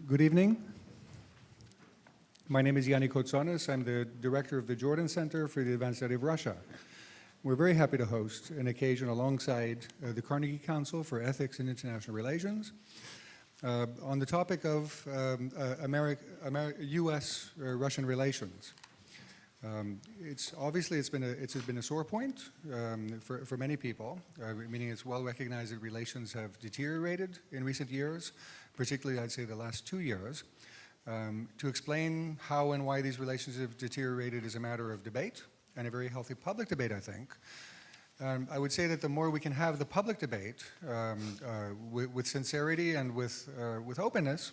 Good evening. My name is Yanni Kotsonis. I'm the director of the Jordan Center for the Advanced Study of Russia. We're very happy to host an occasion alongside the Carnegie Council for Ethics and International Relations on the topic of U.S.-Russian relations. It's been a sore point for many people, meaning it's well recognized that relations have deteriorated in recent years, particularly I'd say the last 2 years. To explain how and why these relations have deteriorated is a matter of debate, and a very healthy public debate, I think. I would say that the more we can have the public debate with sincerity and with openness,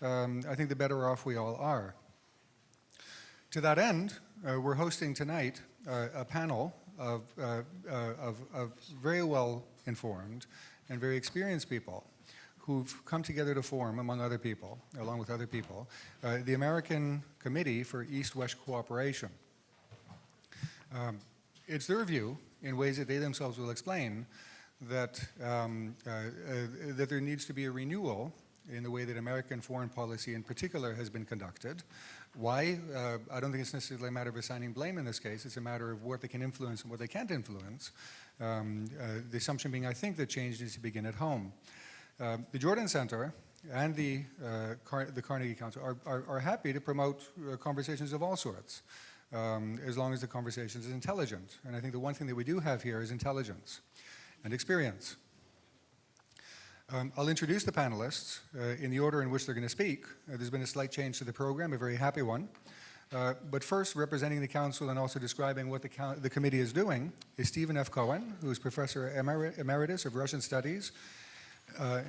I think the better off we all are. To that end, we're hosting tonight a panel of very well informed and very experienced people who've come together to form, along with other people, the American Committee for East-West Cooperation. It's their view, in ways that they themselves will explain, that there needs to be a renewal in the way that American foreign policy in particular has been conducted. Why? I don't think it's necessarily a matter of assigning blame in this case. It's a matter of what they can influence and what they can't influence. The assumption being, I think, that change needs to begin at home. The Jordan Center and the Carnegie Council are happy to promote conversations of all sorts, as long as the conversation is intelligent. And I think the one thing that we do have here is intelligence and experience. I'll introduce the panelists in the order in which they're going to speak. There's been a slight change to the program, a very happy one. But first, representing the council and also describing what the committee is doing is Stephen F. Cohen, who is Professor Emeritus of Russian Studies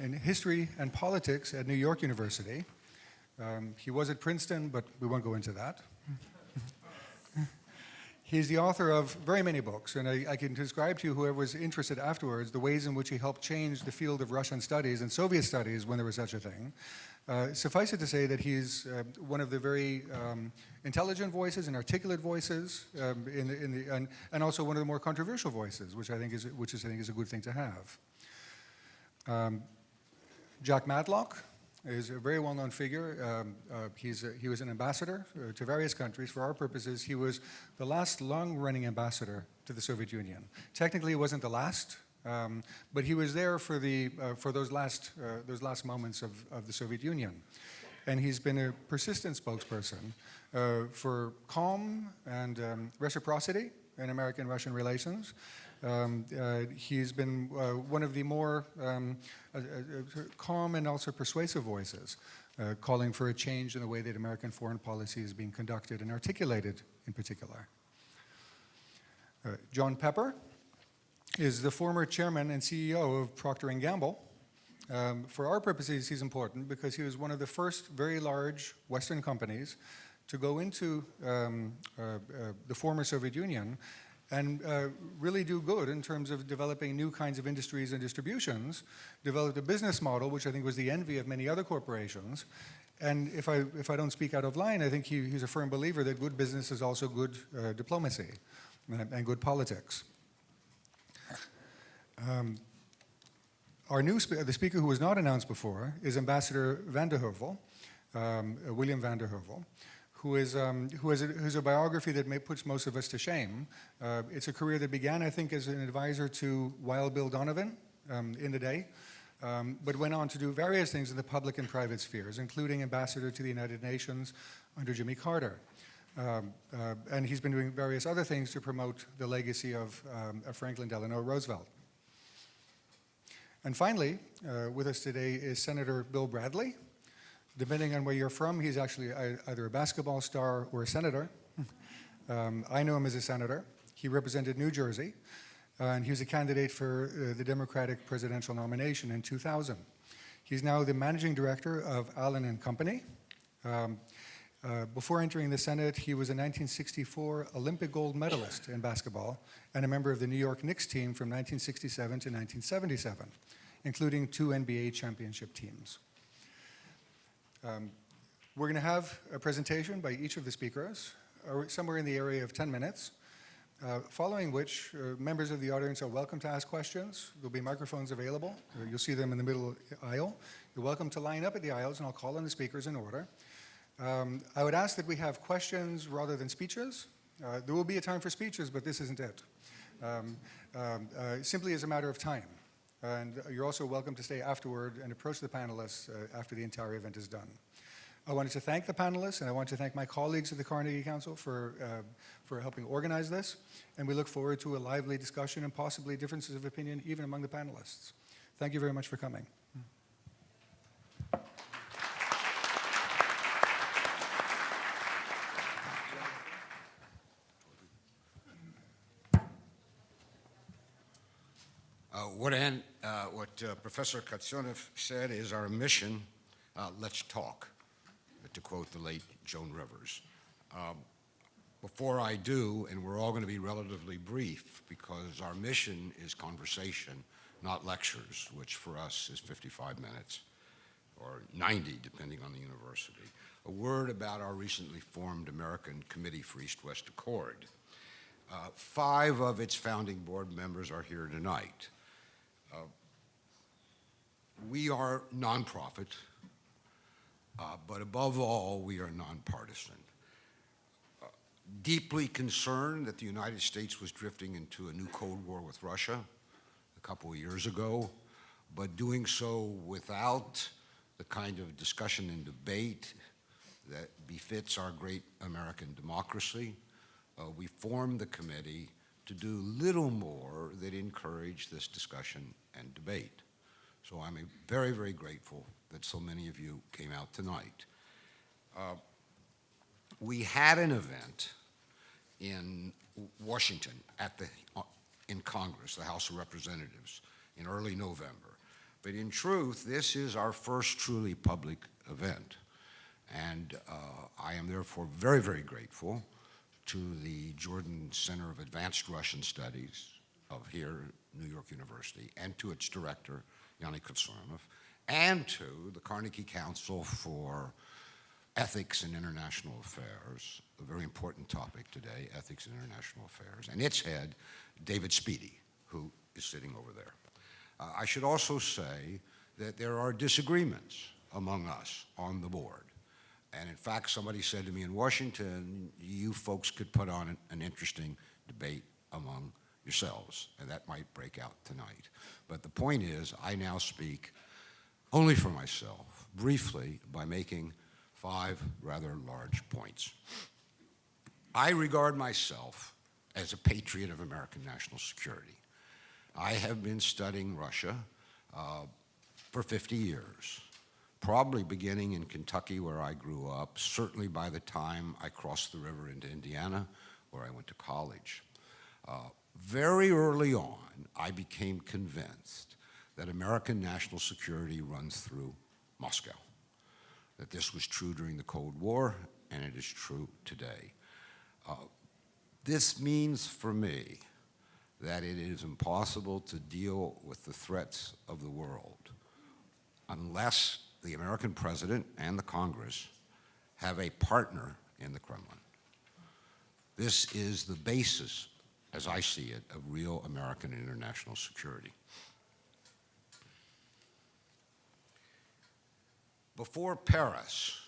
in History and Politics at New York University. He was at Princeton, but we won't go into that. He's the author of very many books, and I can describe to you, whoever was interested afterwards, the ways in which he helped change the field of Russian studies and Soviet studies when there was such a thing. Suffice it to say that he's one of the very intelligent voices and articulate voices, and also one of the more controversial voices, which I think is a good thing to have. Jack Matlock is a very well-known figure. He was an ambassador to various countries. For our purposes, he was the last long-running ambassador to the Soviet Union. Technically, he wasn't the last, but he was there for those last moments of the Soviet Union. And he's been a persistent spokesperson for calm and reciprocity in American-Russian relations. He's been one of the more calm and also persuasive voices, calling for a change in the way that American foreign policy is being conducted and articulated in particular. John Pepper is the former chairman and CEO of Procter & Gamble. For our purposes, he's important because he was one of the first very large Western companies to go into the former Soviet Union and really do good in terms of developing new kinds of industries and distributions, developed a business model, which I think was the envy of many other corporations. And if I don't speak out of line, I think he's a firm believer that good business is also good diplomacy and good politics. The speaker who was not announced before is Ambassador van der Heuvel, William van der Heuvel, who's a biography that puts most of us to shame. It's a career that began, I think, as an advisor to Wild Bill Donovan in the day, but went on to do various things in the public and private spheres, including ambassador to the United Nations under Jimmy Carter. And he's been doing various other things to promote the legacy of Franklin Delano Roosevelt. And finally, with us today is Senator Bill Bradley. Depending on where you're from, he's actually either a basketball star or a senator. I know him as a senator. He represented New Jersey, and he was a candidate for the Democratic presidential nomination in 2000. He's now the managing director of Allen & Company. Before entering the Senate, he was a 1964 Olympic Gold Medalist in basketball and a member of the New York Knicks team from 1967 to 1977, including 2 NBA championship teams. We're going to have a presentation by each of the speakers, somewhere in the area of 10 minutes. Following which, members of the audience are welcome to ask questions. There'll be microphones available. You'll see them in the middle aisle. You're welcome to line up at the aisles, and I'll call on the speakers in order. I would ask that we have questions rather than speeches. There will be a time for speeches, but this isn't it. Simply as a matter of time. And you're also welcome to stay afterward and approach the panelists after the entire event is done. I wanted to thank the panelists, and I want to thank my colleagues at the Carnegie Council for helping organize this. And we look forward to a lively discussion and possibly differences of opinion even among the panelists. Thank you very much for coming. What Professor Katsionev said is our mission, let's talk, to quote the late Joan Rivers. Before I do, and we're all going to be relatively brief because our mission is conversation, not lectures, which for us is 55 minutes, or 90 depending on the university. A word about our recently formed American Committee for East-West Accord. 5 of its founding board members are here tonight. We are nonprofit, but above all, we are nonpartisan. Deeply concerned that the United States was drifting into a new Cold War with Russia a couple of years ago, but doing so without the kind of discussion and debate that befits our great American democracy. We formed the committee to do little more than encourage this discussion and debate. So I'm very, very grateful that so many of you came out tonight. We had an event in Washington in Congress, the House of Representatives, in early November. But in truth, this is our first truly public event. And I am therefore very, very grateful to the Jordan Center of Advanced Russian Studies of here, New York University, and to its director, Yanni Katsionov, and to the Carnegie Council for Ethics and International Affairs, a very important topic today, ethics and international affairs, and its head, David Speedy, who is sitting over there. I should also say that there are disagreements among us on the board. And in fact, somebody said to me in Washington, you folks could put on an interesting debate among yourselves, and that might break out tonight. But the point is, I now speak only for myself, briefly, by making 5 rather large points. I regard myself as a patriot of American national security. I have been studying Russia for 50 years. Probably beginning in Kentucky, where I grew up, certainly by the time I crossed the river into Indiana, where I went to college. Very early on, I became convinced that American national security runs through Moscow, that this was true during the Cold War, and it is true today. This means for me that it is impossible to deal with the threats of the world unless the American president and the Congress have a partner in the Kremlin. This is the basis, as I see it, of real American and international security. Before Paris,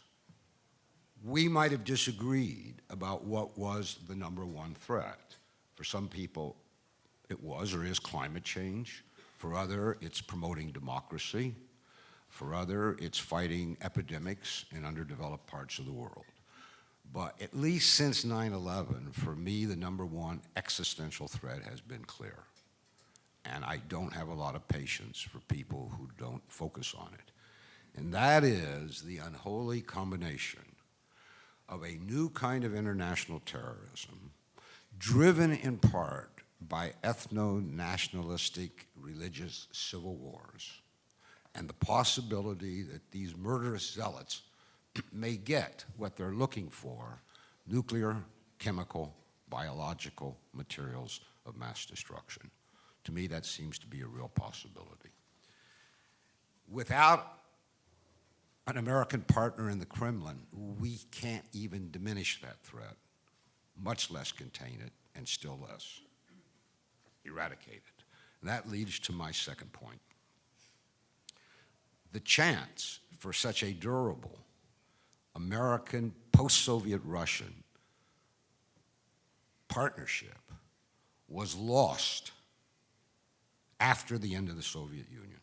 we might have disagreed about what was the #1 threat. For some people, it was or is climate change. For others, it's promoting democracy. For others, it's fighting epidemics in underdeveloped parts of the world. But at least since 9/11, for me, the #1 existential threat has been clear. And I don't have a lot of patience for people who don't focus on it. And that is the unholy combination of a new kind of international terrorism, driven in part by ethno-nationalistic religious civil wars, and the possibility that these murderous zealots may get what they're looking for: nuclear, chemical, biological materials of mass destruction. To me, that seems to be a real possibility. Without an American partner in the Kremlin, we can't even diminish that threat, much less contain it, and still less eradicated. And that leads to my second point. The chance for such a durable American post-Soviet Russian partnership was lost after the end of the Soviet Union.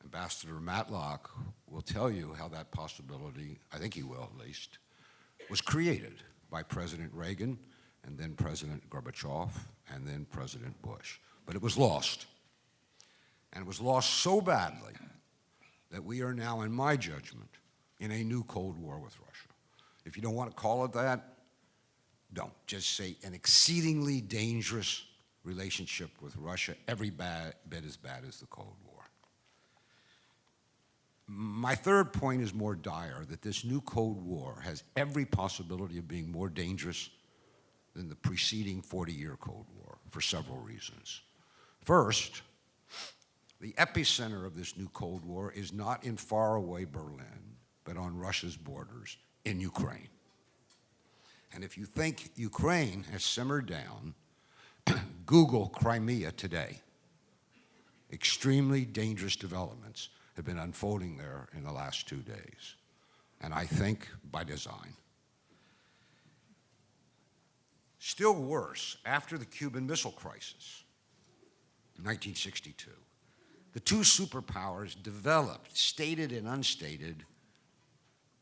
Ambassador Matlock will tell you how that possibility, I think he will at least, was created by President Reagan and then President Gorbachev and then President Bush. But it was lost. And it was lost so badly that we are now, in my judgment, in a new Cold War with Russia. If you don't want to call it that, don't. Just say an exceedingly dangerous relationship with Russia, every bit as bad as the Cold War. My third point is more dire, that this new Cold War has every possibility of being more dangerous than the preceding 40-year Cold War for several reasons. First, the epicenter of this new Cold War is not in faraway Berlin, but on Russia's borders in Ukraine. And if you think Ukraine has simmered down, Google Crimea today. Extremely dangerous developments have been unfolding there in the last 2 days, and I think by design. Still worse, after the Cuban Missile Crisis in 1962, the two superpowers developed, stated and unstated,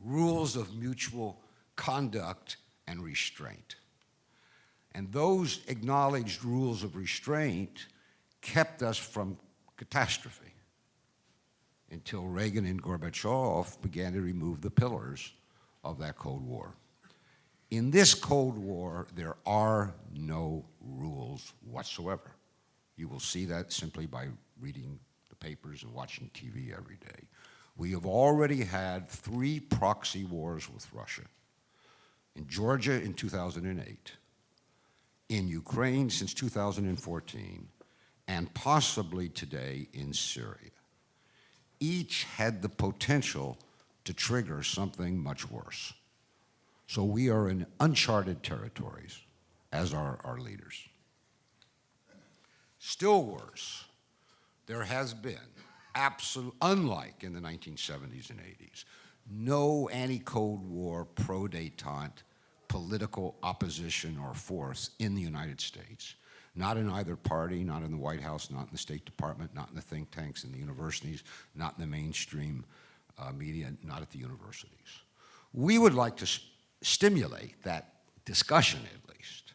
rules of mutual conduct and restraint. And those acknowledged rules of restraint kept us from catastrophe until Reagan and Gorbachev began to remove the pillars of that Cold War. In this Cold War, there are no rules whatsoever. You will see that simply by reading the papers and watching TV every day. We have already had 3 proxy wars with Russia. In Georgia in 2008, in Ukraine since 2014, and possibly today in Syria. Each had the potential to trigger something much worse. So we are in uncharted territories, as are our leaders. Still worse, there has been, unlike in the 1970s and 80s, no anti-Cold War, pro-détente political opposition or force in the United States. Not in either party, not in the White House, not in the State Department, not in the think tanks in the universities, not in the mainstream media, not at the universities. We would like to stimulate that discussion at least,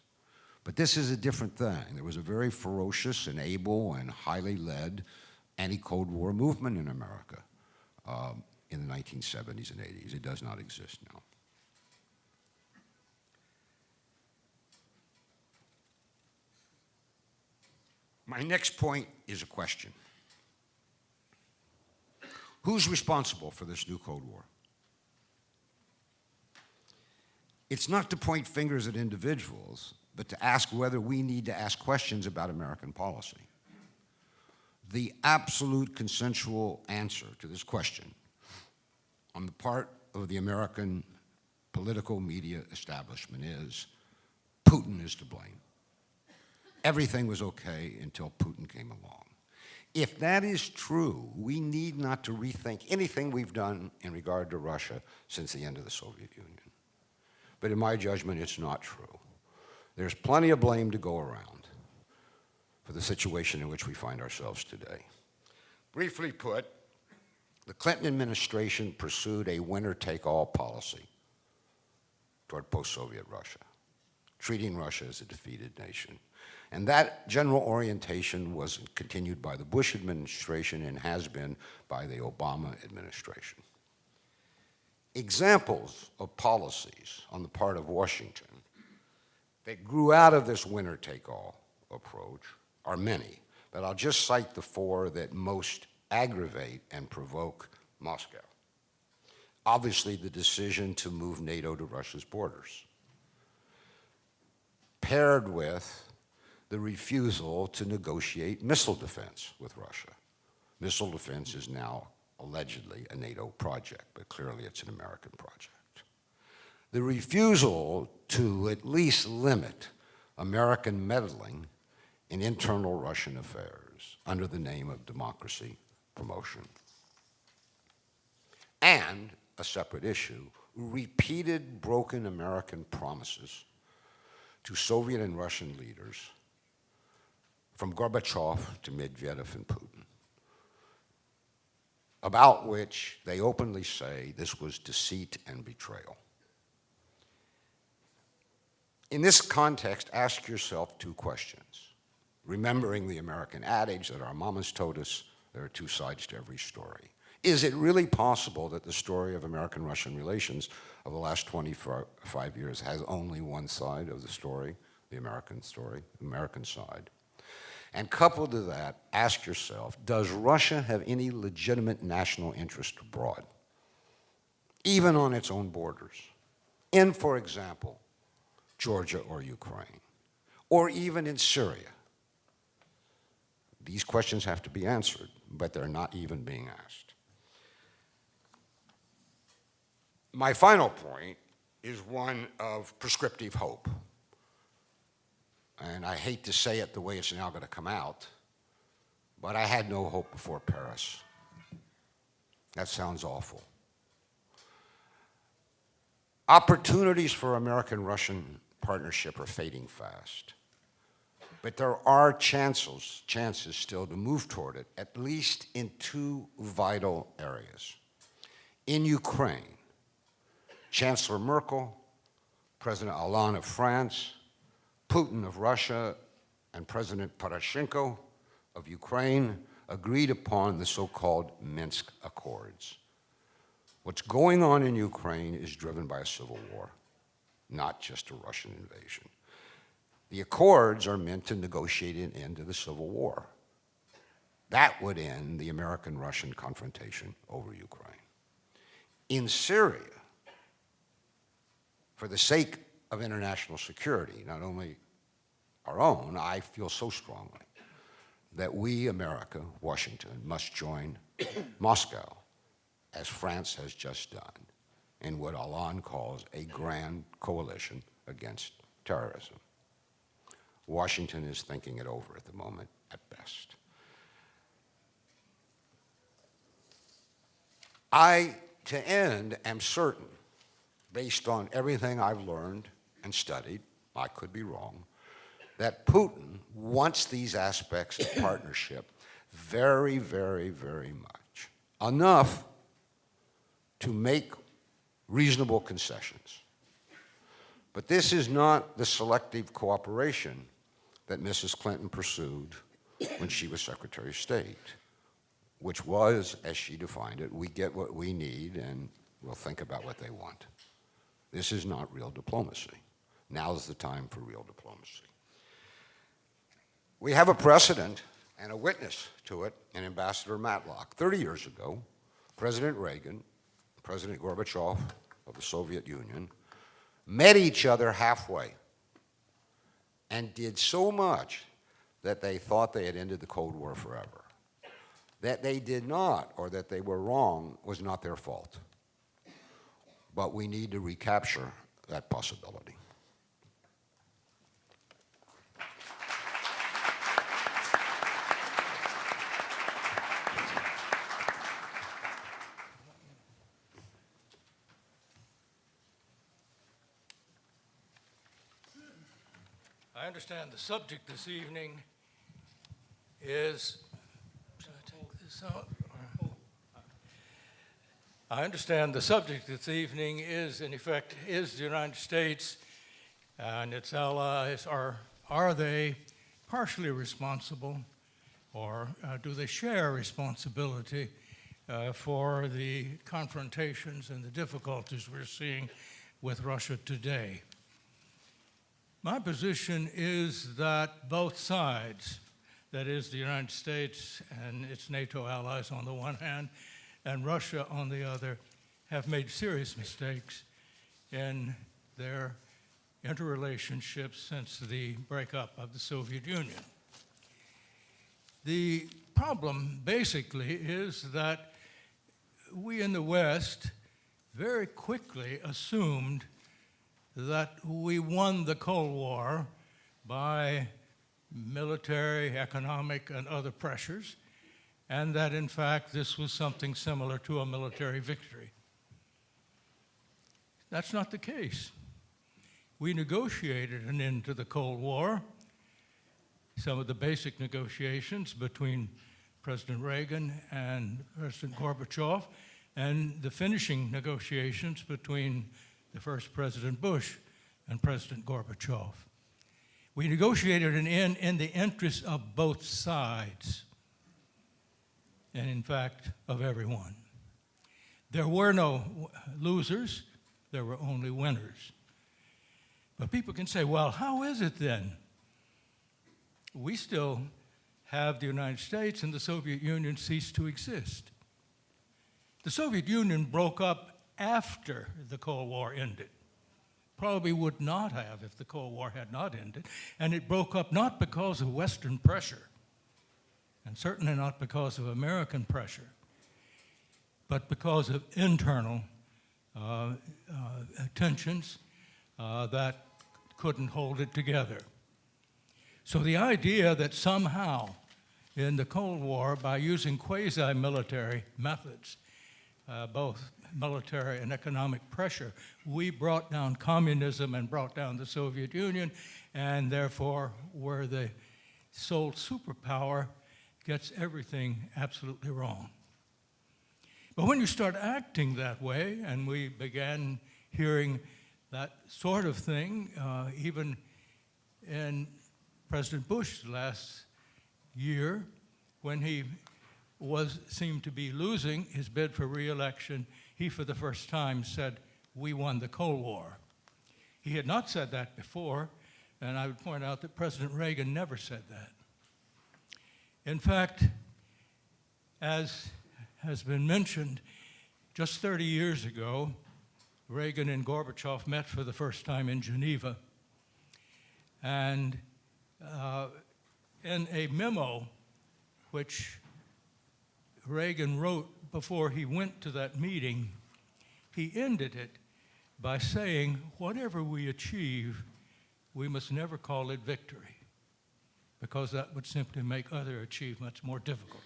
but this is a different thing. There was a very ferocious and able and highly led anti-Cold War movement in America in the 1970s and 80s. It does not exist now. My next point is a question. Who's responsible for this new Cold War? It's not to point fingers at individuals, but to ask whether we need to ask questions about American policy. The absolute consensual answer to this question on the part of the American political media establishment is Putin is to blame. Everything was okay until Putin came along. If that is true, we need not to rethink anything we've done in regard to Russia since the end of the Soviet Union. But in my judgment, it's not true. There's plenty of blame to go around for the situation in which we find ourselves today. Briefly put, the Clinton administration pursued a winner-take-all policy toward post-Soviet Russia, treating Russia as a defeated nation. And that general orientation was continued by the Bush administration and has been by the Obama administration. Examples of policies on the part of Washington that grew out of this winner-take-all approach are many, but I'll just cite the 4 that most aggravate and provoke Moscow. Obviously, the decision to move NATO to Russia's borders, paired with the refusal to negotiate missile defense with Russia. Missile defense is now allegedly a NATO project, but clearly it's an American project. The refusal to at least limit American meddling in internal Russian affairs under the name of democracy promotion. And, a separate issue, repeated broken American promises to Soviet and Russian leaders, from Gorbachev to Medvedev and Putin, about which they openly say this was deceit and betrayal. In this context, ask yourself two questions, remembering the American adage that our mamas told us there are two sides to every story. Is it really possible that the story of American-Russian relations of the last 25 years has only one side of the story, the American story, the American side? And coupled to that, ask yourself, does Russia have any legitimate national interest abroad, even on its own borders, in, for example, Georgia or Ukraine, or even in Syria? These questions have to be answered, but they're not even being asked. My final point is one of prescriptive hope. And I hate to say it the way it's now going to come out, but I had no hope before Paris. That sounds awful. Opportunities for American-Russian partnership are fading fast. But there are chances still to move toward it, at least in two vital areas. In Ukraine, Chancellor Merkel, President Hollande of France, Putin of Russia, and President Poroshenko of Ukraine agreed upon the so-called Minsk Accords. What's going on in Ukraine is driven by a civil war, not just a Russian invasion. The accords are meant to negotiate an end to the civil war. That would end the American-Russian confrontation over Ukraine. In Syria, for the sake of international security, not only our own, I feel so strongly that we, America, Washington, must join Moscow, as France has just done, in what Hollande calls a grand coalition against terrorism. Washington is thinking it over at the moment, at best. I, to end, am certain, based on everything I've learned and studied, I could be wrong, that Putin wants these aspects of partnership very, very, very much. Enough to make reasonable concessions. But this is not the selective cooperation that Mrs. Clinton pursued when she was Secretary of State, which was, as she defined it, we get what we need and we'll think about what they want. This is not real diplomacy. Now's the time for real diplomacy. We have a precedent and a witness to it in Ambassador Matlock. 30 years ago, President Reagan, President Gorbachev of the Soviet Union, met each other halfway and did so much that they thought they had ended the Cold War forever. That they did not, or that they were wrong, was not their fault. But we need to recapture that possibility. I understand the subject this evening is, should I take this out? I understand the subject this evening is, in effect, is the United States and its allies, are they partially responsible, or do they share responsibility for the confrontations and the difficulties we're seeing with Russia today? My position is that both sides, that is the United States and its NATO allies on the one hand, and Russia on the other, have made serious mistakes in their interrelationships since the breakup of the Soviet Union. The problem basically is that we in the West very quickly assumed that we won the Cold War by military, economic, and other pressures, and that in fact this was something similar to a military victory. That's not the case. We negotiated an end to the Cold War. Some of the basic negotiations between President Reagan and President Gorbachev, and the finishing negotiations between the first President Bush and President Gorbachev. We negotiated an end in the interest of both sides, and in fact, of everyone. There were no losers, there were only winners. But people can say, well, how is it then? We still have the United States and the Soviet Union ceased to exist. The Soviet Union broke up after the Cold War ended. Probably would not have if the Cold War had not ended. And it broke up not because of Western pressure, and certainly not because of American pressure, but because of internal tensions that couldn't hold it together. So the idea that somehow in the Cold War, by using quasi-military methods, both military and economic pressure, we brought down communism and brought down the Soviet Union, and therefore were the sole superpower, gets everything absolutely wrong. But when you start acting that way, and we began hearing that sort of thing, even in President Bush last year, when he seemed to be losing his bid for re-election, he for the first time said, "We won the Cold War." He had not said that before, and I would point out that President Reagan never said that. In fact, as has been mentioned, just 30 years ago, Reagan and Gorbachev met for the first time in Geneva. And in a memo which Reagan wrote before he went to that meeting, he ended it by saying, whatever we achieve, we must never call it victory, because that would simply make other achievements more difficult.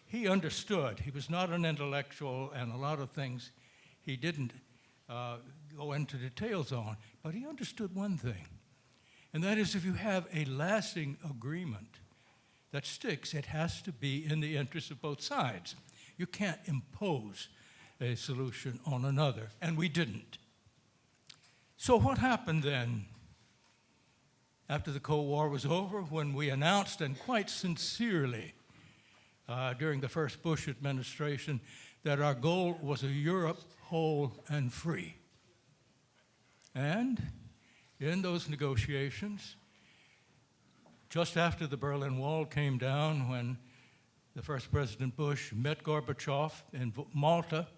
He understood. He was not an intellectual, and a lot of things he didn't go into details on, but he understood one thing, and that is if you have a lasting agreement that sticks, it has to be in the interest of both sides. You can't impose a solution on another, and we didn't. So what happened then? After the Cold War was over, when we announced, and quite sincerely during the first Bush administration, that our goal was a Europe whole and free. And in those negotiations, just after the Berlin Wall came down, when the first President Bush met Gorbachev in Malta,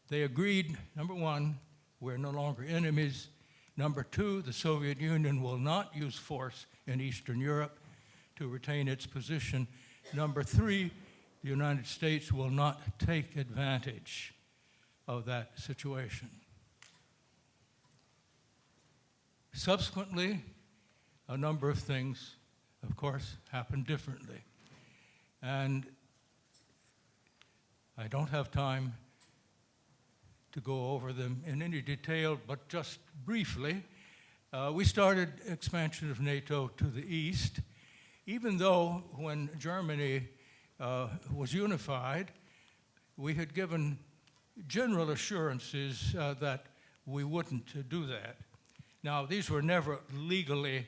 they agreed, number one, we're no longer enemies. Number two, the Soviet Union will not use force in Eastern Europe to retain its position. Number three, the United States will not take advantage of that situation. Subsequently, a number of things, of course, happened differently. And I don't have time to go over them in any detail, but just briefly, we started expansion of NATO to the east, even though when Germany was unified, we had given general assurances that we wouldn't do that. Now, these were never legally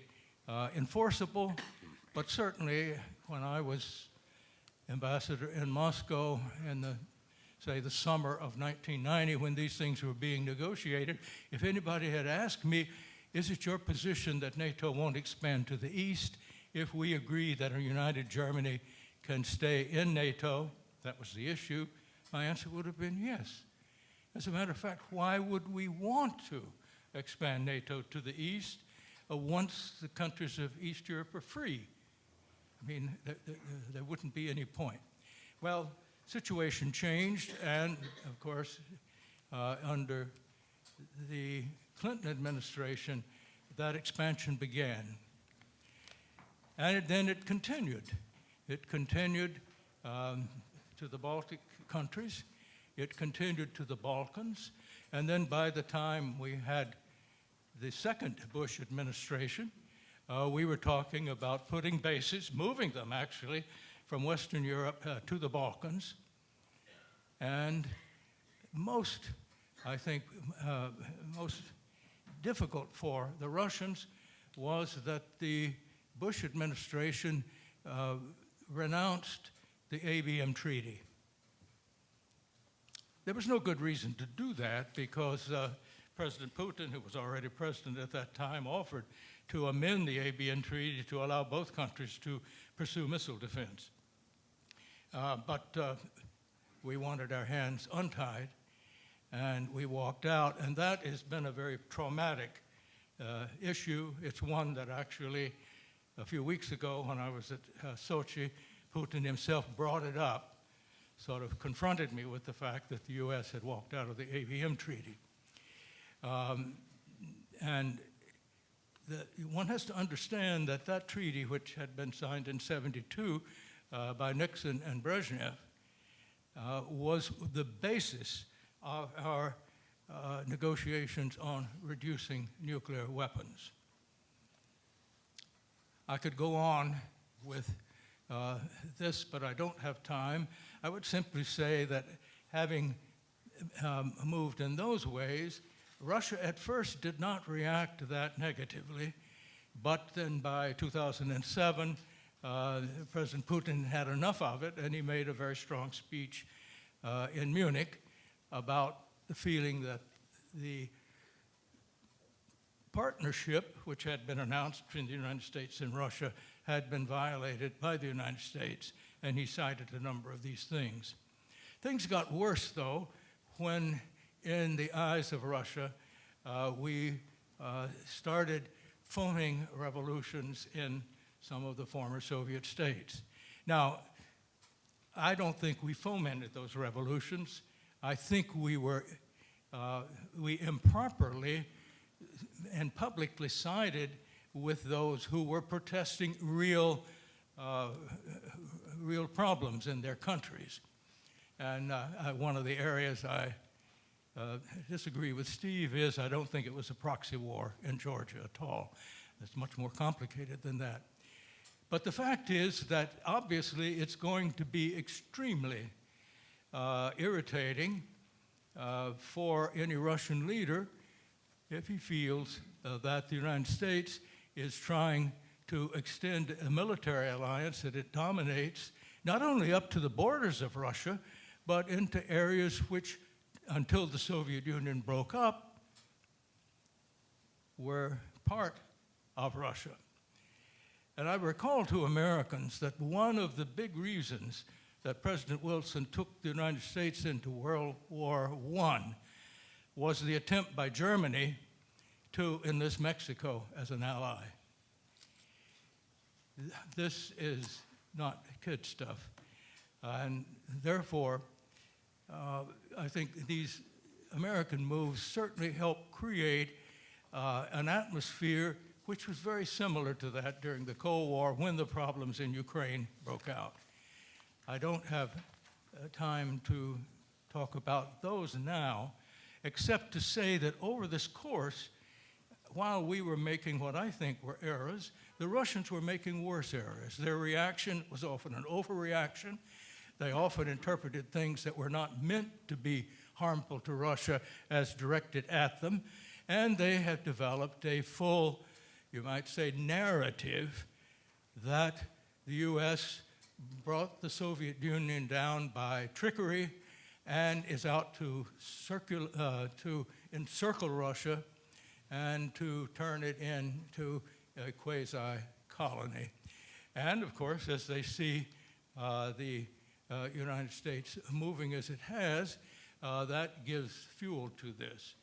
enforceable, but certainly when I was ambassador in Moscow in the summer of 1990, when these things were being negotiated, if anybody had asked me, is it your position that NATO won't expand to the east if we agree that a united Germany can stay in NATO? That was the issue. My answer would have been yes. As a matter of fact, why would we want to expand NATO to the east once the countries of East Europe are free? I mean, there wouldn't be any point. Well, situation changed, and of course, under the Clinton administration, that expansion began. And then it continued. It continued to the Baltic countries. It continued to the Balkans. And then by the time we had the second Bush administration, we were talking about putting bases, moving them actually, from Western Europe to the Balkans. And most, I think, most difficult for the Russians was that the Bush administration renounced the ABM Treaty. There was no good reason to do that because President Putin, who was already president at that time, offered to amend the ABM Treaty to allow both countries to pursue missile defense. But we wanted our hands untied, and we walked out, and that has been a very traumatic issue. It's one that actually, a few weeks ago when I was at Sochi, Putin himself brought it up, sort of confronted me with the fact that the U.S. had walked out of the ABM Treaty. And one has to understand that that treaty, which had been signed in '72 by Nixon and Brezhnev, was the basis of our negotiations on reducing nuclear weapons. I could go on with this, but I don't have time. I would simply say that having moved in those ways, Russia at first did not react to that negatively, but then by 2007, President Putin had enough of it, and he made a very strong speech in Munich about the feeling that the partnership, which had been announced between the United States and Russia, had been violated by the United States, and he cited a number of these things. Things got worse, though, when, in the eyes of Russia, we started fomenting revolutions in some of the former Soviet states. Now, I don't think we fomented those revolutions. I think we improperly and publicly sided with those who were protesting real problems in their countries. And one of the areas I disagree with Steve is I don't think it was a proxy war in Georgia at all. It's much more complicated than that. But the fact is that obviously it's going to be extremely irritating for any Russian leader if he feels that the United States is trying to extend a military alliance that it dominates not only up to the borders of Russia, but into areas which, until the Soviet Union broke up, were part of Russia. And I recall to Americans that one of the big reasons that President Wilson took the United States into World War I was the attempt by Germany to enlist Mexico as an ally. This is not kid stuff. And therefore, I think these American moves certainly helped create an atmosphere which was very similar to that during the Cold War when the problems in Ukraine broke out. I don't have time to talk about those now, except to say that over this course, while we were making what I think were errors, the Russians were making worse errors. Their reaction was often an overreaction. They often interpreted things that were not meant to be harmful to Russia as directed at them. And they have developed a full, you might say, narrative that the U.S. brought the Soviet Union down by trickery and is out to encircle Russia and to turn it into a quasi-colony. And of course, as they see the United States moving as it has, that gives fuel to this.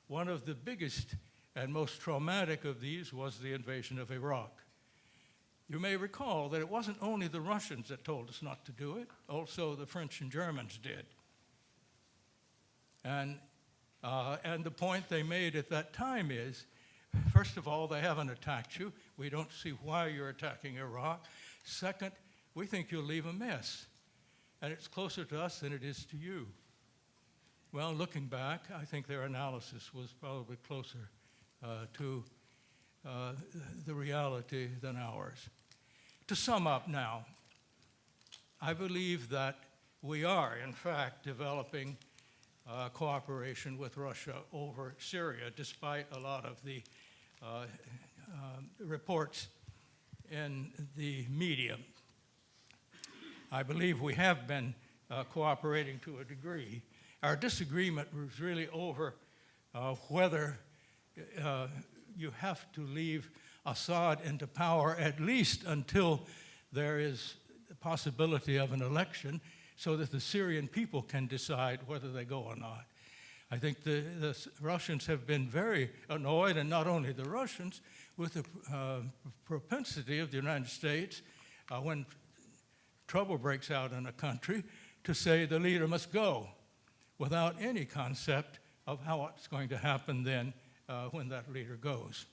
One of the biggest and most traumatic of these was the invasion of Iraq. You may recall that it wasn't only the Russians that told us not to do it, also the French and Germans did. And the point they made at that time is, First of all, they haven't attacked you. We don't see why you're attacking Iraq. Second, we think you'll leave a mess, and it's closer to us than it is to you. Well, looking back, I think their analysis was probably closer to the reality than ours. To sum up now, I believe that we are, in fact, developing cooperation with Russia over Syria, despite a lot of the reports in the media. I believe we have been cooperating to a degree. Our disagreement was really over whether you have to leave Assad into power at least until there is the possibility of an election so that the Syrian people can decide whether they go or not. I think the Russians have been very annoyed, and not only the Russians, with the propensity of the United States when trouble breaks out in a country to say the leader must go without any concept of how it's going to happen then when that leader goes.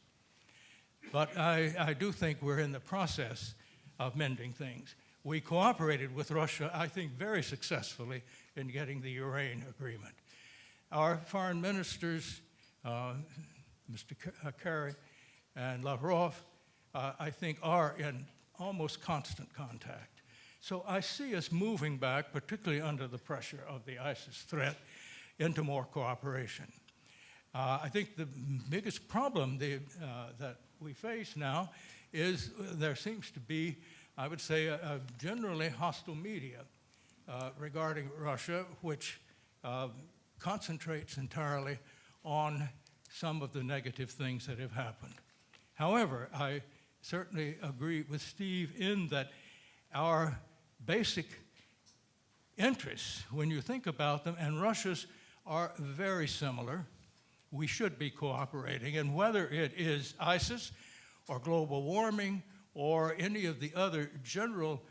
But I do think we're in the process of mending things. We cooperated with Russia, I think, very successfully in getting the Iran agreement. Our foreign ministers, Mr. Kerry and Lavrov, I think are in almost constant contact. So I see us moving back, particularly under the pressure of the ISIS threat, into more cooperation. I think the biggest problem that we face now is there seems to be, I would say, a generally hostile media regarding Russia, which concentrates entirely on some of the negative things that have happened. However, I certainly agree with Steve in that our basic interests, when you think about them, and Russia's are very similar. We should be cooperating, and whether it is ISIS or global warming or any of the other general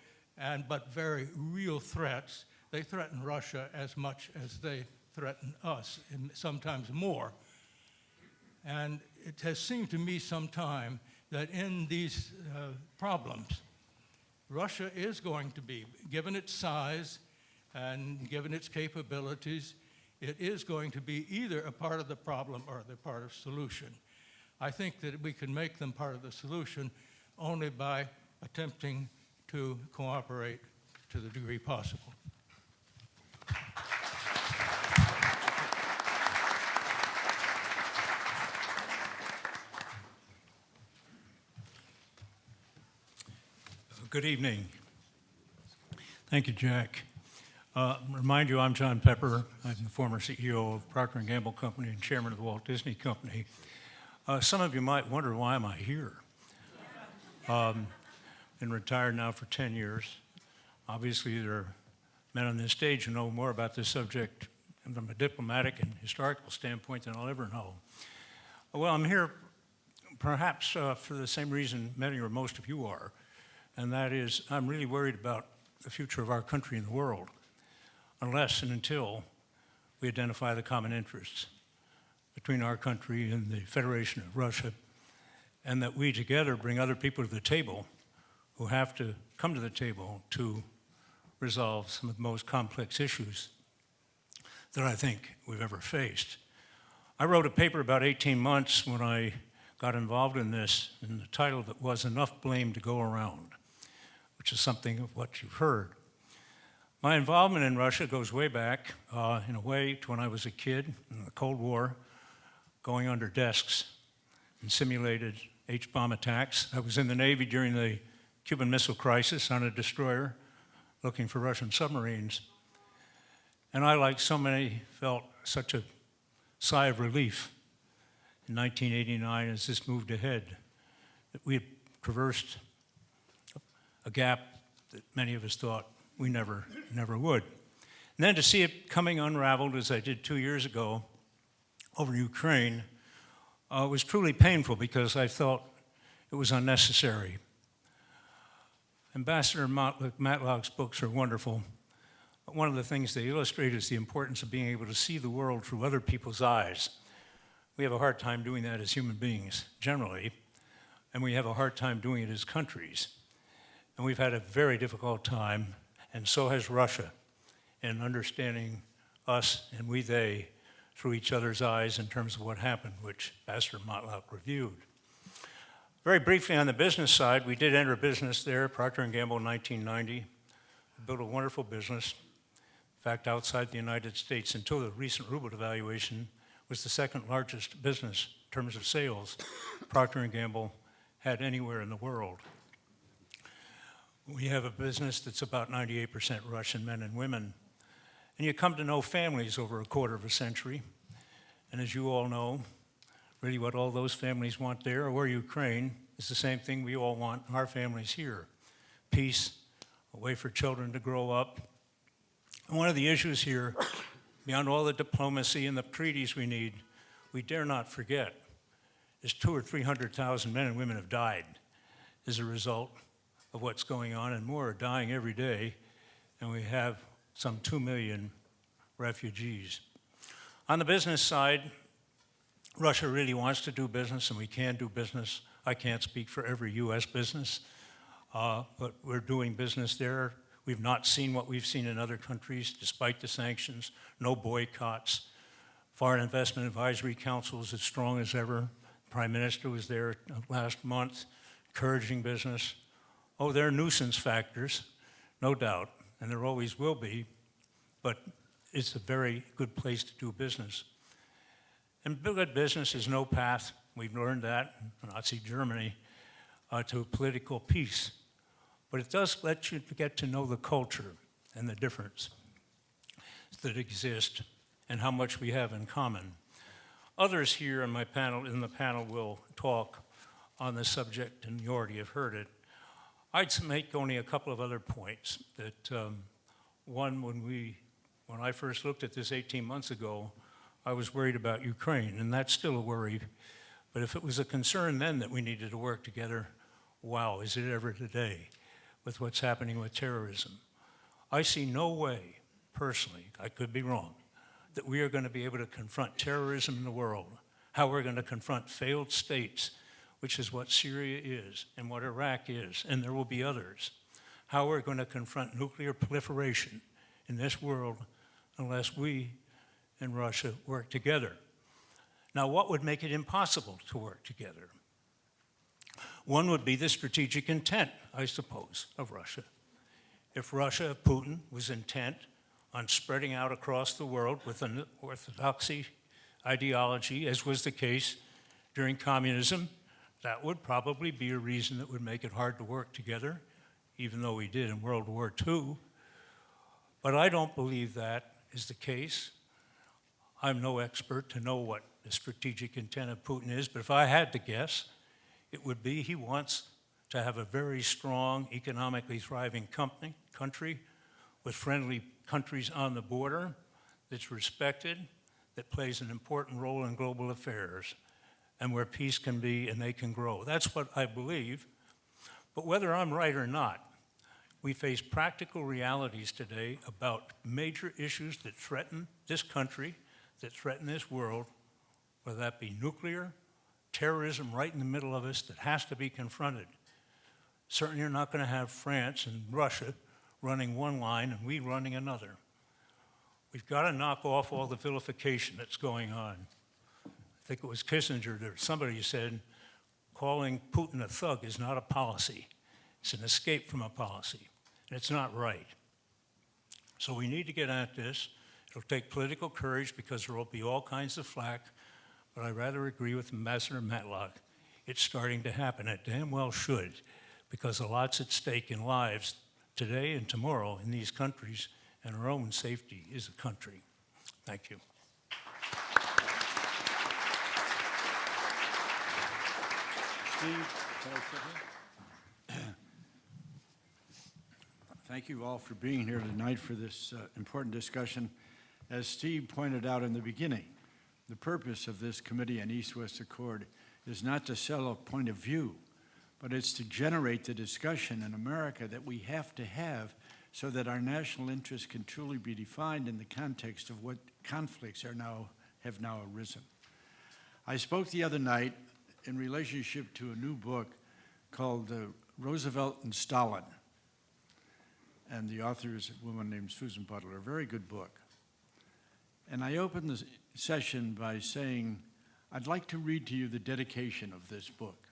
but very real threats, they threaten Russia as much as they threaten us, and sometimes more. And it has seemed to me sometime that in these problems, Russia is going to be, given its size and given its capabilities, it is going to be either a part of the problem or the part of the solution. I think that we can make them part of the solution only by attempting to cooperate to the degree possible. Good evening. Thank you, Jack. Remind you, I'm John Pepper. I'm the former CEO of Procter & Gamble Company and chairman of the Walt Disney Company. Some of you might wonder, why am I here? Been retired now for 10 years. Obviously, there are men on this stage who know more about this subject from a diplomatic and historical standpoint than I'll ever know. Well, I'm here perhaps for the same reason many or most of you are, and that is I'm really worried about the future of our country and the world, unless and until we identify the common interests between our country and the Federation of Russia, and that we together bring other people to the table who have to come to the table to resolve some of the most complex issues that I think we've ever faced. I wrote a paper about 18 months when I got involved in this, and the title of it was Enough Blame to Go Around, which is something of what you've heard. My involvement in Russia goes way back, in a way, to when I was a kid in the Cold War, going under desks and simulated H-bomb attacks. I was in the Navy during the Cuban Missile Crisis on a destroyer looking for Russian submarines. And I, like so many, felt such a sigh of relief in 1989 as this moved ahead, that we had traversed a gap that many of us thought we never would. And then to see it coming unraveled, as I did 2 years ago over Ukraine, was truly painful because I felt it was unnecessary. Ambassador Matlock's books are wonderful. But one of the things they illustrate is the importance of being able to see the world through other people's eyes, We have a hard time doing that as human beings generally, and we have a hard time doing it as countries. And we've had a very difficult time, and so has Russia, in understanding us and we, they, through each other's eyes in terms of what happened, which Ambassador Matlock reviewed. Very briefly on the business side, we did enter business there, Procter & Gamble in 1990. We built a wonderful business. In fact, outside the United States, until the recent ruble devaluation, was the second largest business in terms of sales Procter & Gamble had anywhere in the world. We have a business that's about 98% Russian men and women. And you come to know families over a quarter of a century. And as you all know, really what all those families want there or Ukraine is the same thing we all want in our families here. Peace, a way for children to grow up. And one of the issues here, beyond all the diplomacy and the treaties we need, we dare not forget, is 200,000 or 300,000 men and women have died as a result of what's going on, and more are dying every day, and we have some 2 million refugees. On the business side, Russia really wants to do business, and we can do business. I can't speak for every U.S. business, but we're doing business there. We've not seen what we've seen in other countries, despite the sanctions, no boycotts. Foreign Investment Advisory Council is as strong as ever. The Prime Minister was there last month, encouraging business. Oh, there are nuisance factors, no doubt, and there always will be, but it's a very good place to do business. And good business is no path, we've learned that in Nazi Germany, to political peace. But it does let you get to know the culture and the difference that exist and how much we have in common. Others here in the panel will talk on the subject, and you already have heard it. I'd make only a couple of other points. That one, when I first looked at this 18 months ago, I was worried about Ukraine, and that's still a worry. But if it was a concern then that we needed to work together, wow, is it ever today with what's happening with terrorism? I see no way, personally, I could be wrong, that we are going to be able to confront terrorism in the world, how we're going to confront failed states, which is what Syria is and what Iraq is, and there will be others, how we're going to confront nuclear proliferation in this world unless we and Russia work together. Now, what would make it impossible to work together? One would be the strategic intent, I suppose, of Russia. If Russia, Putin, was intent on spreading out across the world with an orthodoxy ideology, as was the case during communism, that would probably be a reason that would make it hard to work together, even though we did in World War II. But I don't believe that is the case. I'm no expert to know what the strategic intent of Putin is, but if I had to guess, it would be he wants to have a very strong, economically thriving country with friendly countries on the border that's respected, that plays an important role in global affairs, and where peace can be and they can grow. That's what I believe. But whether I'm right or not, we face practical realities today about major issues that threaten this country, that threaten this world, whether that be nuclear, terrorism right in the middle of us that has to be confronted. Certainly you're not going to have France and Russia running one line and we running another. We've got to knock off all the vilification that's going on. I think it was Kissinger or somebody who said, calling Putin a thug is not a policy. It's an escape from a policy, and it's not right. So we need to get at this. It'll take political courage because there will be all kinds of flack, but I rather agree with Ambassador Matlock. It's starting to happen. It damn well should, because a lot's at stake in lives today and tomorrow in these countries, and our own safety as a country. Thank you. Steve, can I sit here? Thank you all for being here tonight for this important discussion. As Steve pointed out in the beginning, the purpose of this Committee on East-West Accord is not to sell a point of view, but it's to generate the discussion in America that we have to have so that our national interests can truly be defined in the context of what conflicts have now arisen. I spoke the other night in relationship to a new book called Roosevelt and Stalin. And the author is a woman named Susan Butler, a very good book. And I opened the session by saying, I'd like to read to you the dedication of this book.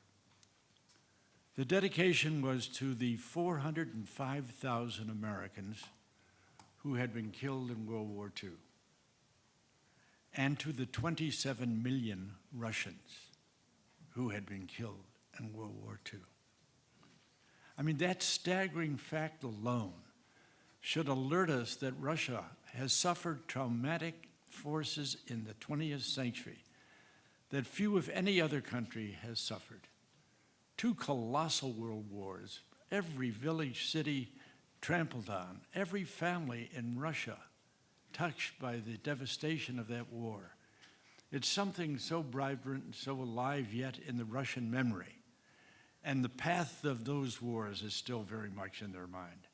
The dedication was to the 405,000 Americans who had been killed in World War II, and to the 27 million Russians who had been killed in World War II. I mean, that staggering fact alone should alert us that Russia has suffered traumatic forces in the 20th century that few, if any other country, has suffered. 2 colossal world wars, every village, city trampled on, every family in Russia touched by the devastation of that war. It's something so vibrant and so alive yet in the Russian memory. And the path of those wars is still very much in their mind.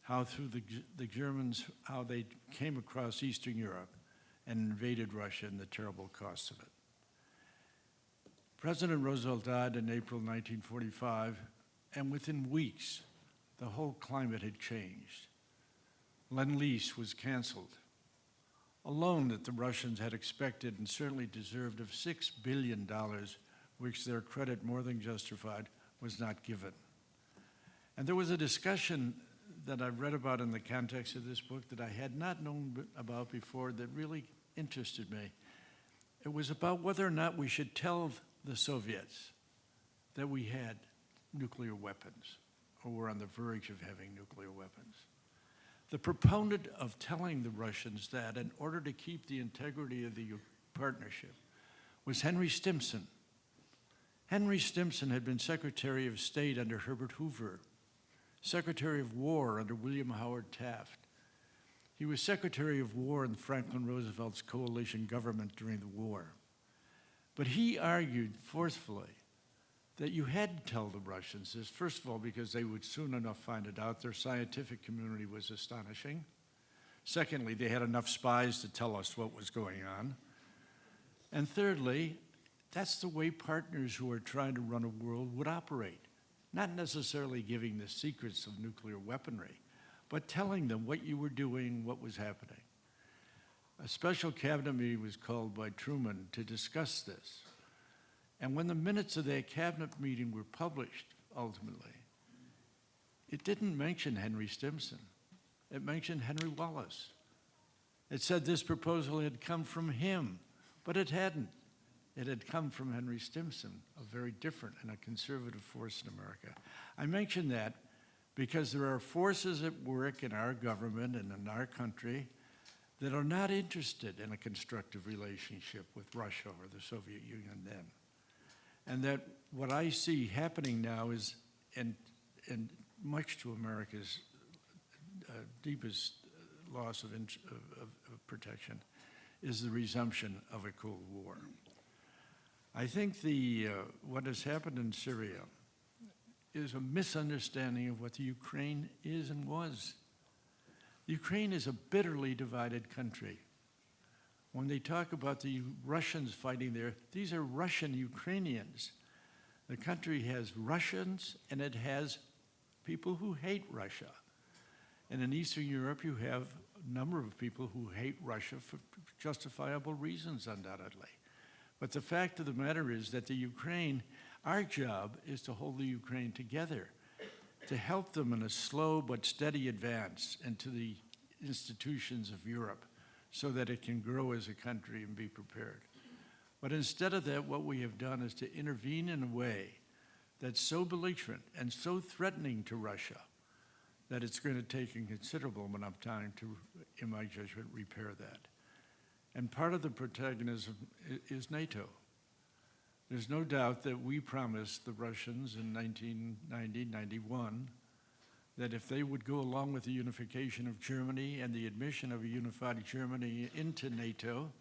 How through the Germans, how they came across Eastern Europe and invaded Russia and the terrible costs of it. President Roosevelt died in April 1945, and within weeks, the whole climate had changed. Lend-Lease was canceled. A loan that the Russians had expected and certainly deserved of $6 billion, which their credit more than justified, was not given. And there was a discussion that I read about in the context of this book that I had not known about before that really interested me. It was about whether or not we should tell the Soviets that we had nuclear weapons, or were on the verge of having nuclear weapons. The proponent of telling the Russians that in order to keep the integrity of the partnership was Henry Stimson. Henry Stimson had been Secretary of State under Herbert Hoover, Secretary of War under William Howard Taft. He was Secretary of War in Franklin Roosevelt's coalition government during the war. But he argued forcefully that you had to tell the Russians this, first of all, because they would soon enough find it out. Their scientific community was astonishing. Secondly, they had enough spies to tell us what was going on. And thirdly, that's the way partners who are trying to run a world would operate. Not necessarily giving the secrets of nuclear weaponry, but telling them what you were doing, what was happening. A special cabinet meeting was called by Truman to discuss this. And when the minutes of that cabinet meeting were published, ultimately, it didn't mention Henry Stimson. It mentioned Henry Wallace. It said this proposal had come from him, but it hadn't. It had come from Henry Stimson, a very different and a conservative force in America. I mention that because there are forces at work in our government and in our country that are not interested in a constructive relationship with Russia or the Soviet Union then. And that what I see happening now is, and much to America's deepest loss of protection, is the resumption of a Cold War. I think what has happened in Syria is a misunderstanding of what the Ukraine is and was. Ukraine is a bitterly divided country. When they talk about the Russians fighting there, these are Russian Ukrainians. The country has Russians and it has people who hate Russia. And in Eastern Europe, you have a number of people who hate Russia for justifiable reasons, undoubtedly. But the fact of the matter is that the Ukraine, our job is to hold the Ukraine together, to help them in a slow but steady advance into the institutions of Europe so that it can grow as a country and be prepared. But instead of that, what we have done is to intervene in a way that's so belligerent and so threatening to Russia that it's going to take a considerable amount of time to, in my judgment, repair that. And part of the protagonism is NATO. There's no doubt that we promised the Russians in 1990-91 that if they would go along with the unification of Germany and the admission of a unified Germany into NATO,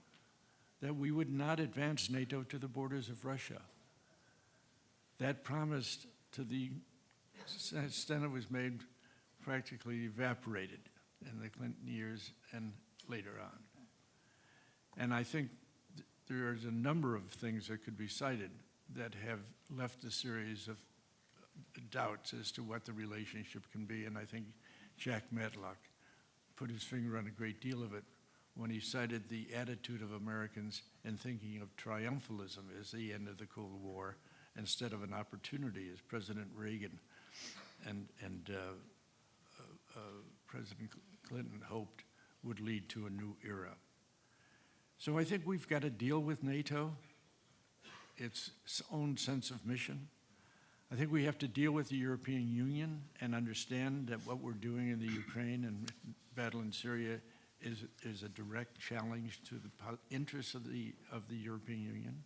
that we would not advance NATO to the borders of Russia. That promise, to the extent it was made, practically evaporated in the Clinton years and later on. And I think there's a number of things that could be cited that have left a series of doubts as to what the relationship can be, and I think Jack Matlock put his finger on a great deal of it when he cited the attitude of Americans in thinking of triumphalism as the end of the Cold War instead of an opportunity, as President Reagan and President Clinton hoped would lead to a new era. So I think we've got to deal with NATO, its own sense of mission. I think we have to deal with the European Union and understand that what we're doing in the Ukraine and battle in Syria is a direct challenge to the interests of the European Union.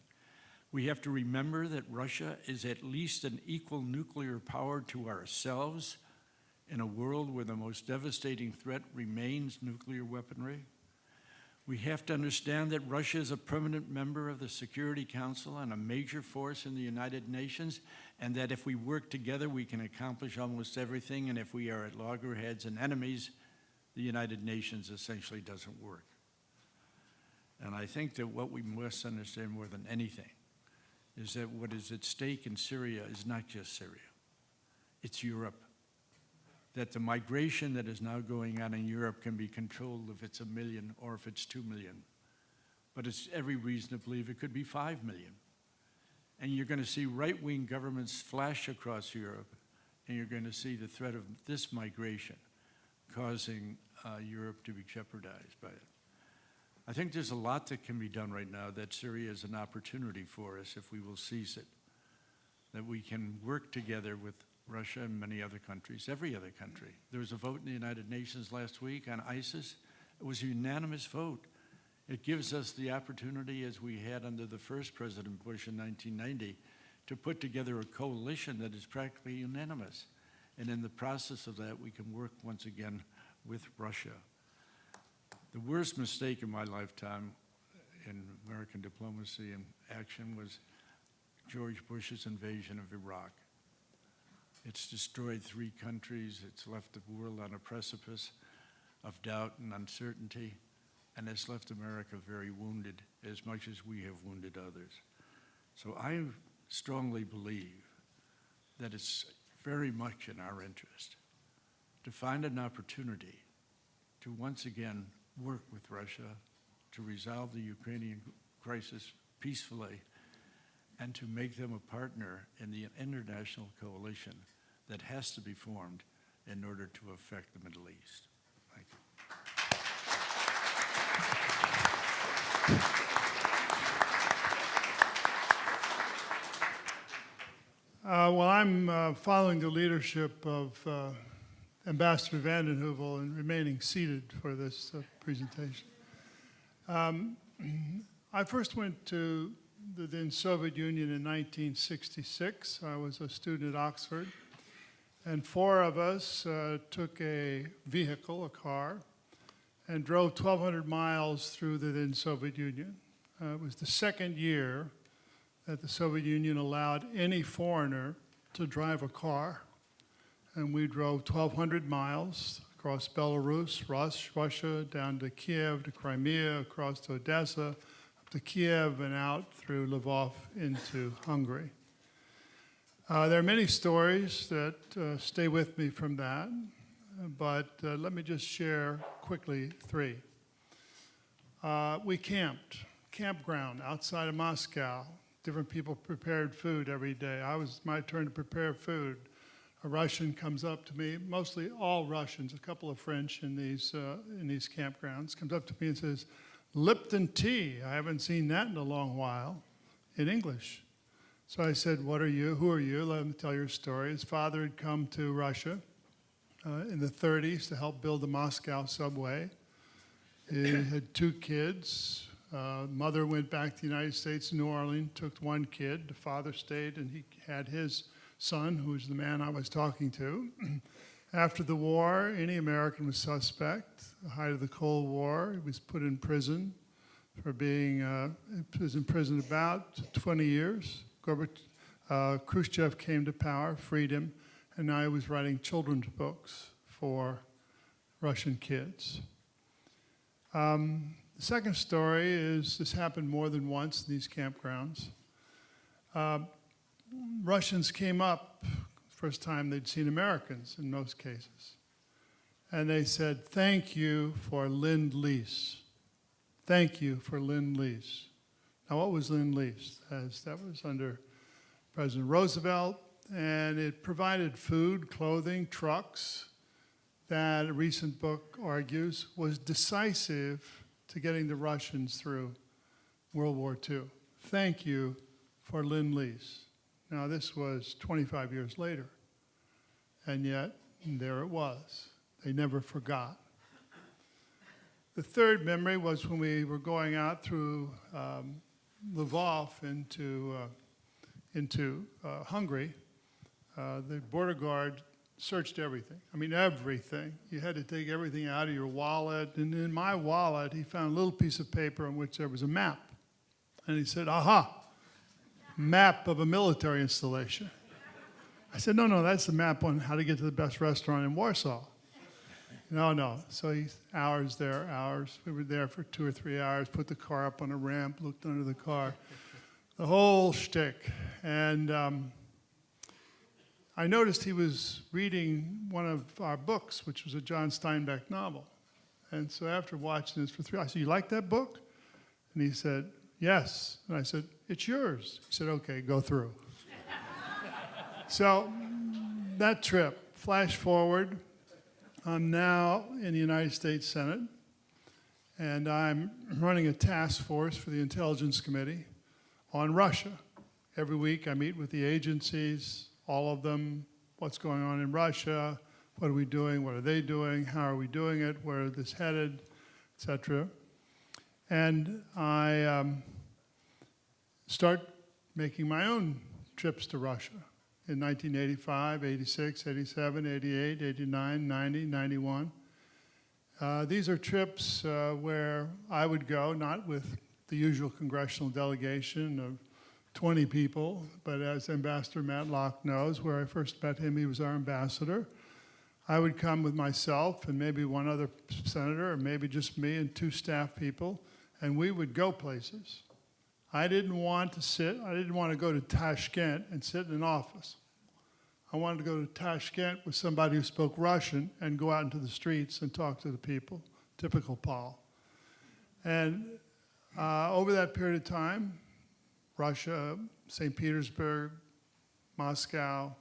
We have to remember that Russia is at least an equal nuclear power to ourselves in a world where the most devastating threat remains nuclear weaponry. We have to understand that Russia is a permanent member of the Security Council and a major force in the United Nations, and that if we work together, we can accomplish almost everything, and if we are at loggerheads and enemies, the United Nations essentially doesn't work. And I think that what we must understand more than anything is that what is at stake in Syria is not just Syria, it's Europe. That the migration that is now going on in Europe can be controlled if it's 1 million or if it's 2 million. But it's every reason to believe it could be 5 million. And you're going to see right-wing governments flash across Europe, and you're going to see the threat of this migration causing Europe to be jeopardized by it. I think there's a lot that can be done right now that Syria is an opportunity for us if we will seize it, that we can work together with Russia and many other countries, every other country. There was a vote in the United Nations last week on ISIS. It was a unanimous vote. It gives us the opportunity, as we had under the first President Bush in 1990, to put together a coalition that is practically unanimous. And in the process of that, we can work once again with Russia. The worst mistake in my lifetime in American diplomacy and action was George Bush's invasion of Iraq. It's destroyed 3 countries. It's left the world on a precipice of doubt and uncertainty, and it's left America very wounded, as much as we have wounded others. So I strongly believe that it's very much in our interest to find an opportunity to once again work with Russia to resolve the Ukrainian crisis peacefully and to make them a partner in the international coalition that has to be formed in order to affect the Middle East. Thank you. Well, I'm following the leadership of Ambassador Vanden Heuvel and remaining seated for this presentation. I first went to the then Soviet Union in 1966. I was a student at Oxford, and 4 of us took a vehicle, a car, and drove 1,200 miles through the then Soviet Union. It was the second year that the Soviet Union allowed any foreigner to drive a car. And we drove 1,200 miles across Belarus, Russia, down to Kiev, to Crimea, across to Odessa, up to Kiev, and out through Lvov into Hungary. There are many stories that stay with me from that, but let me just share quickly 3. We camped, campground outside of Moscow. Different people prepared food every day. It was my turn to prepare food. A Russian comes up to me, mostly all Russians, a couple of French in these campgrounds, comes up to me and says, "Lipton tea, I haven't seen that in a long while," in English. So I said, "What are you? Who are you? Let me tell your story." His father had come to Russia in the 30s to help build the Moscow subway. He had 2 kids. Mother went back to the United States, New Orleans, took 1 kid. The father stayed, and he had his son, who was the man I was talking to. After the war, any American was suspect. The height of the Cold War, he was put in prison for being, he was in prison about 20 years. Khrushchev came to power, freed him, and now he was writing children's books for Russian kids. The second story is this happened more than once in these campgrounds. Russians came up, first time they'd seen Americans in most cases, and they said, "Thank you for Lend-Lease. Thank you for Lend-Lease." Now, what was Lend-Lease? That was under President Roosevelt, and it provided food, clothing, trucks that a recent book argues was decisive to getting the Russians through World War II. Thank you for Lend-Lease. Now, this was 25 years later, and yet there it was. They never forgot. The third memory was when we were going out through Lvov into Hungary. The border guard searched everything. I mean, everything. You had to take everything out of your wallet. And in my wallet, he found a little piece of paper on which there was a map. And he said, "Aha, map of a military installation." I said, no, that's the map on how to get to the best restaurant in Warsaw. No. So hours there, hours. We were there for 2 or 3 hours, put the car up on a ramp, looked under the car, the whole shtick. And I noticed he was reading one of our books, which was a John Steinbeck novel. And so after watching this for 3 hours, I said, "You like that book?" And he said, "Yes." And I said, "It's yours." He said, "Okay, go through." So that trip, flash forward, I'm now in the United States Senate, and I'm running a task force for the Intelligence Committee on Russia. Every week I meet with the agencies, all of them, what's going on in Russia, what are we doing, what are they doing, how are we doing it, where is this headed, et cetera. And I start making my own trips to Russia in 1985, 86, 87, 88, 89, 90, 91. These are trips where I would go, not with the usual congressional delegation of 20 people, but as Ambassador Matlock knows, where I first met him, he was our ambassador. I would come with myself and maybe one other senator, or maybe just me and 2 staff people, and we would go places. I didn't want to go to Tashkent and sit in an office. I wanted to go to Tashkent with somebody who spoke Russian and go out into the streets and talk to the people, typical Paul. And over that period of time, Russia, St. Petersburg, Moscow,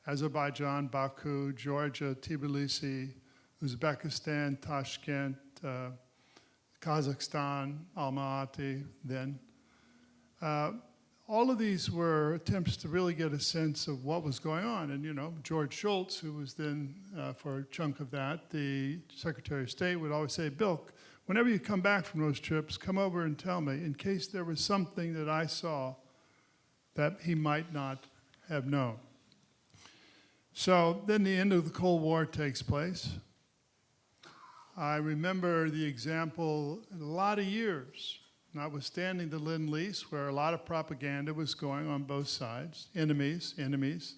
Azerbaijan, Baku, Georgia, Tbilisi, Uzbekistan, Tashkent, Kazakhstan, Almaty then. All of these were attempts to really get a sense of what was going on. And, George Shultz, who was then, for a chunk of that, the Secretary of State, would always say, "Bill, whenever you come back from those trips, come over and tell me in case there was something that I saw that he might not have known." So then the end of the Cold War takes place. I remember the example in a lot of years, notwithstanding the Lend-Lease, where a lot of propaganda was going on both sides, enemies.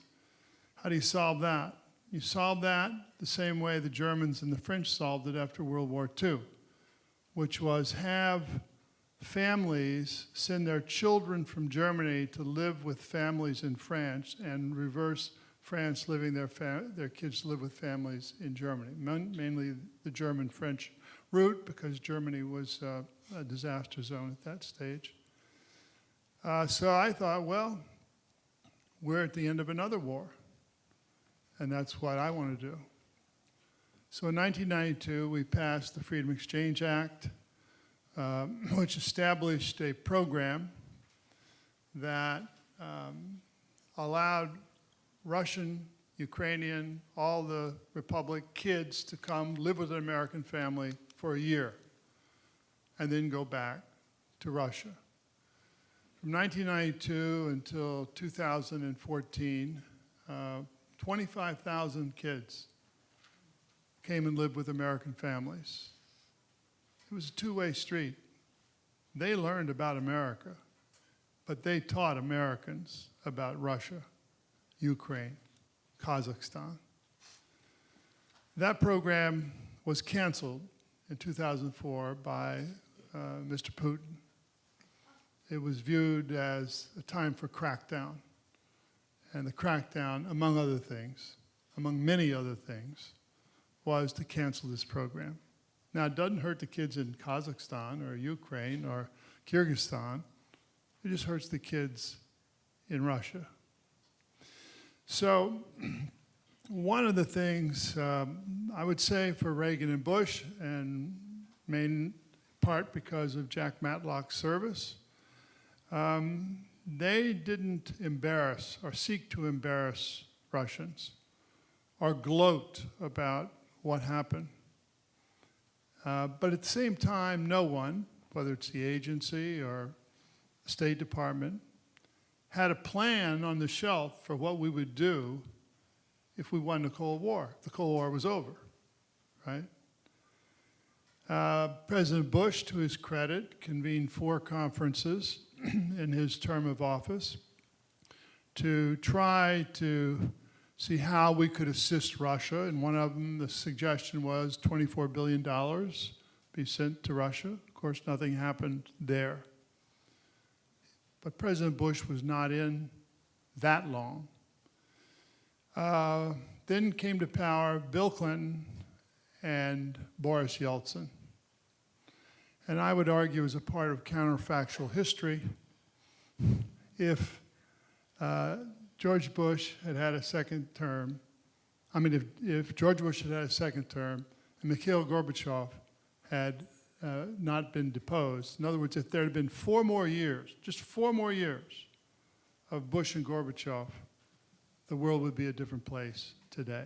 How do you solve that? You solve that the same way the Germans and the French solved it after World War II, which was have families send their children from Germany to live with families in France, and reverse France living their kids live with families in Germany, mainly the German-French route, because Germany was a disaster zone at that stage. So I thought, well, we're at the end of another war, and that's what I want to do. So in 1992, we passed the Freedom Exchange Act, which established a program that allowed Russian, Ukrainian, all the Republic kids to come live with an American family for a year and then go back to Russia. From 1992 until 2014, 25,000 kids came and lived with American families. It was a two-way street. They learned about America, but they taught Americans about Russia, Ukraine, Kazakhstan. That program was canceled in 2004 by Mr. Putin. It was viewed as a time for crackdown. And the crackdown, among other things, among many other things, was to cancel this program. Now, it doesn't hurt the kids in Kazakhstan or Ukraine or Kyrgyzstan. It just hurts the kids in Russia. So one of the things I would say for Reagan and Bush, and main part because of Jack Matlock's service, they didn't embarrass or seek to embarrass Russians or gloat about what happened. But at the same time, no one, whether it's the agency or the State Department, had a plan on the shelf for what we would do if we won the Cold War. The Cold War was over, right? President Bush, to his credit, convened 4 conferences in his term of office to try to see how we could assist Russia. And one of them, the suggestion was $24 billion be sent to Russia. Of course, nothing happened there. But President Bush was not in that long. Then came to power Bill Clinton and Boris Yeltsin. And I would argue, as a part of counterfactual history, if George Bush had had a second term, if George Bush had had a second term and Mikhail Gorbachev had not been deposed, in other words, if there had been 4 more years, just 4 more years of Bush and Gorbachev, the world would be a different place today.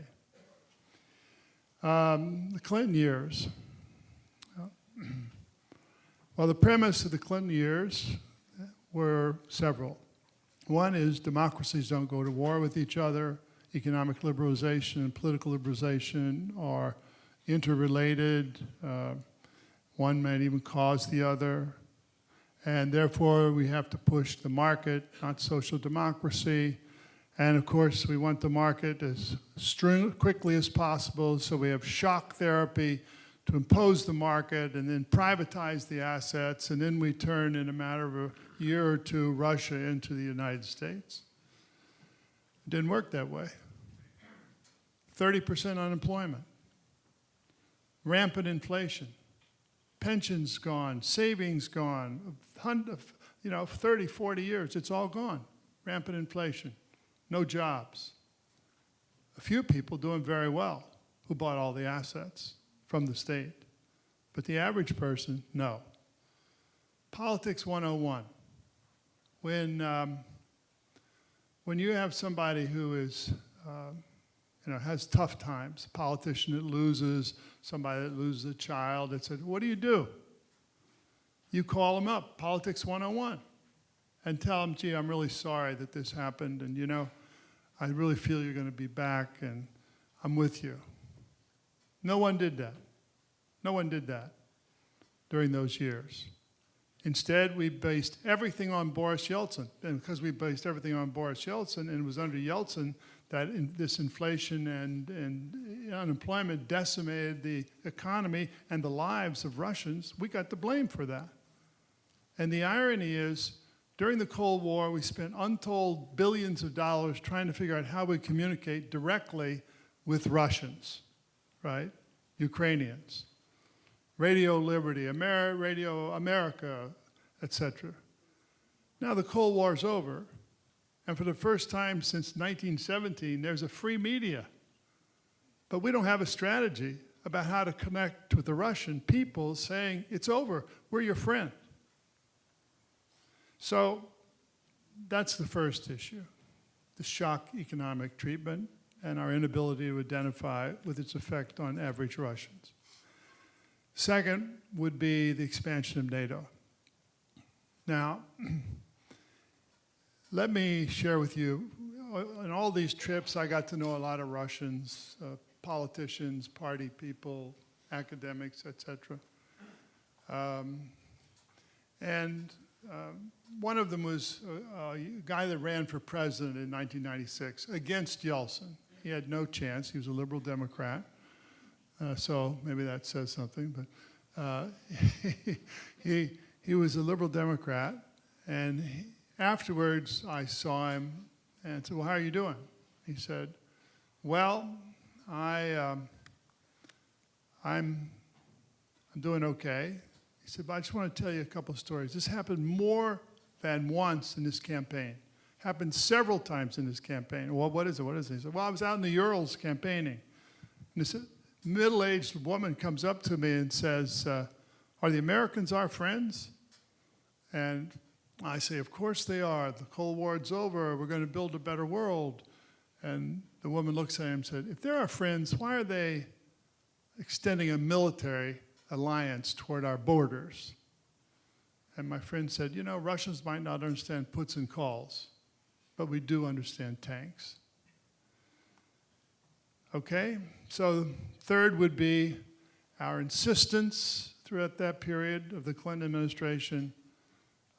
The Clinton years. Well, the premise of the Clinton years were several. One is democracies don't go to war with each other. Economic liberalization and political liberalization are interrelated. One might even cause the other. And therefore, we have to push the market, not social democracy. And of course, we want the market as quickly as possible, so we have shock therapy to impose the market and then privatize the assets, and then we turn in a matter of a year or two Russia into the United States. It didn't work that way. 30% unemployment, rampant inflation, pensions gone, savings gone, 30, 40 years, it's all gone. Rampant inflation, no jobs. A few people doing very well who bought all the assets from the state. But the average person, no. Politics 101. When you have somebody who is, has tough times, a politician that loses, somebody that loses a child, that said, what do? You call them up, politics 101, and tell them, gee, I'm really sorry that this happened, and I really feel you're going to be back, and I'm with you. No one did that. No one did that during those years. Instead, we based everything on Boris Yeltsin. And because we based everything on Boris Yeltsin, and it was under Yeltsin that this inflation and unemployment decimated the economy and the lives of Russians, we got the blame for that. And the irony is, during the Cold War, we spent untold billions of dollars trying to figure out how we communicate directly with Russians, right? Ukrainians. Radio Liberty, Radio America, etc. Now the Cold War's over, and for the first time since 1917, there's a free media. But we don't have a strategy about how to connect with the Russian people saying, it's over, we're your friend. So that's the first issue, the shock economic treatment and our inability to identify with its effect on average Russians. Second would be the expansion of NATO. Now, let me share with you, on all these trips, I got to know a lot of Russians, politicians, party people, academics, etc. One of them was a guy that ran for president in 1996 against Yeltsin. He had no chance. He was a liberal Democrat. So maybe that says something. uh, he was a liberal Democrat, and afterwards I saw him and said, well, how are you doing? He said, well, I'm doing okay. He said, but I just want to tell you a couple of stories. This happened more than once in this campaign. Happened several times in this campaign. Well, what is it? What is it? He said, well, I was out in the Urals campaigning. And this middle-aged woman comes up to me and says, are the Americans our friends? And I say, of course they are. The Cold War's over. We're going to build a better world. And the woman looks at him and said, if they're our friends, why are they extending a military alliance toward our borders? And my friend said, you know, Russians might not understand puts and calls, but we do understand tanks. Okay, so third would be our insistence throughout that period of the Clinton administration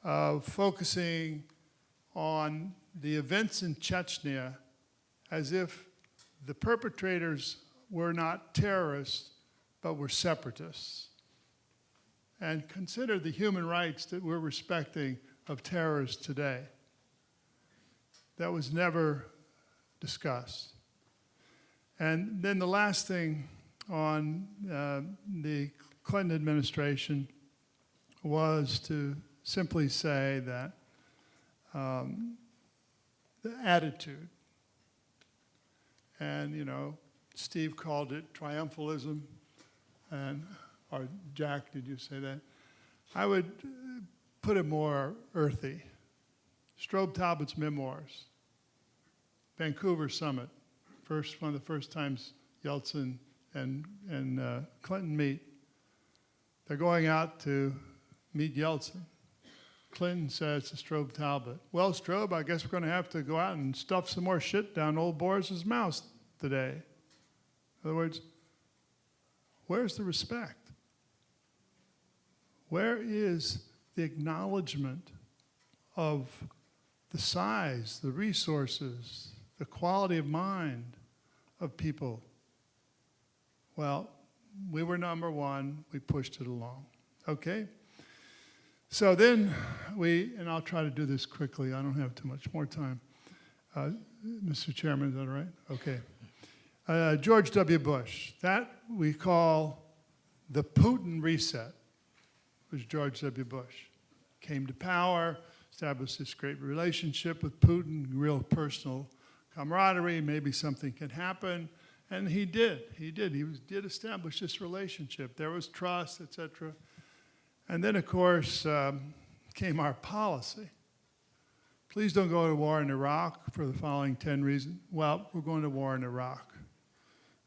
of focusing on the events in Chechnya as if the perpetrators were not terrorists, but were separatists. And consider the human rights that we're respecting of terrorists today. That was never discussed. And then the last thing on the Clinton administration was to simply say that the attitude, and you know, Steve called it triumphalism, and or Jack, did you say that? I would put it more earthy. Strobe Talbot's memoirs, Vancouver Summit, one of the first times Yeltsin and Clinton meet. They're going out to meet Yeltsin. Clinton says to Strobe Talbot, well, Strobe, I guess we're going to have to go out and stuff some more shit down old Boris's mouth today. In other words, where's the respect? Where is the acknowledgement of the size, the resources, the quality of mind of people? Well, we were number one, we pushed it along, okay? So then and I'll try to do this quickly, I don't have too much more time. Mr. Chairman, is that all right? Okay. George W. Bush, that we call the Putin reset, was George W. Bush. Came to power, established this great relationship with Putin, real personal camaraderie, maybe something can happen. And he did. He did establish this relationship. There was trust, et cetera. And then, of course, came our policy. Please don't go to war in Iraq for the following 10 reasons. Well, we're going to war in Iraq.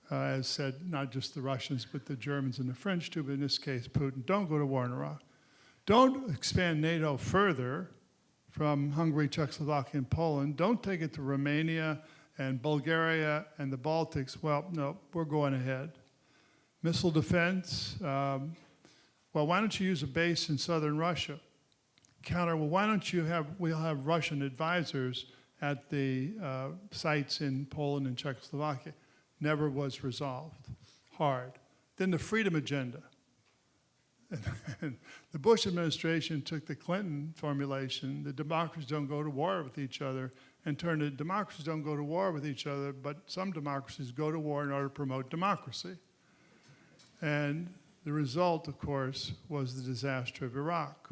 As said, not just the Russians, but the Germans and the French too, but in this case, Putin. Don't go to war in Iraq. Don't expand NATO further from Hungary, Czechoslovakia, and Poland. Don't take it to Romania and Bulgaria and the Baltics. Well, no, we're going ahead. Missile defense, well, why don't you use a base in southern Russia? Counter, well, why don't we'll have Russian advisors at the sites in Poland and Czechoslovakia. Never was resolved. Hard. Then the freedom agenda. And the Bush administration took the Clinton formulation, the democracies don't go to war with each other, and turned it, democracies don't go to war with each other, but some democracies go to war in order to promote democracy. And the result, of course, was the disaster of Iraq.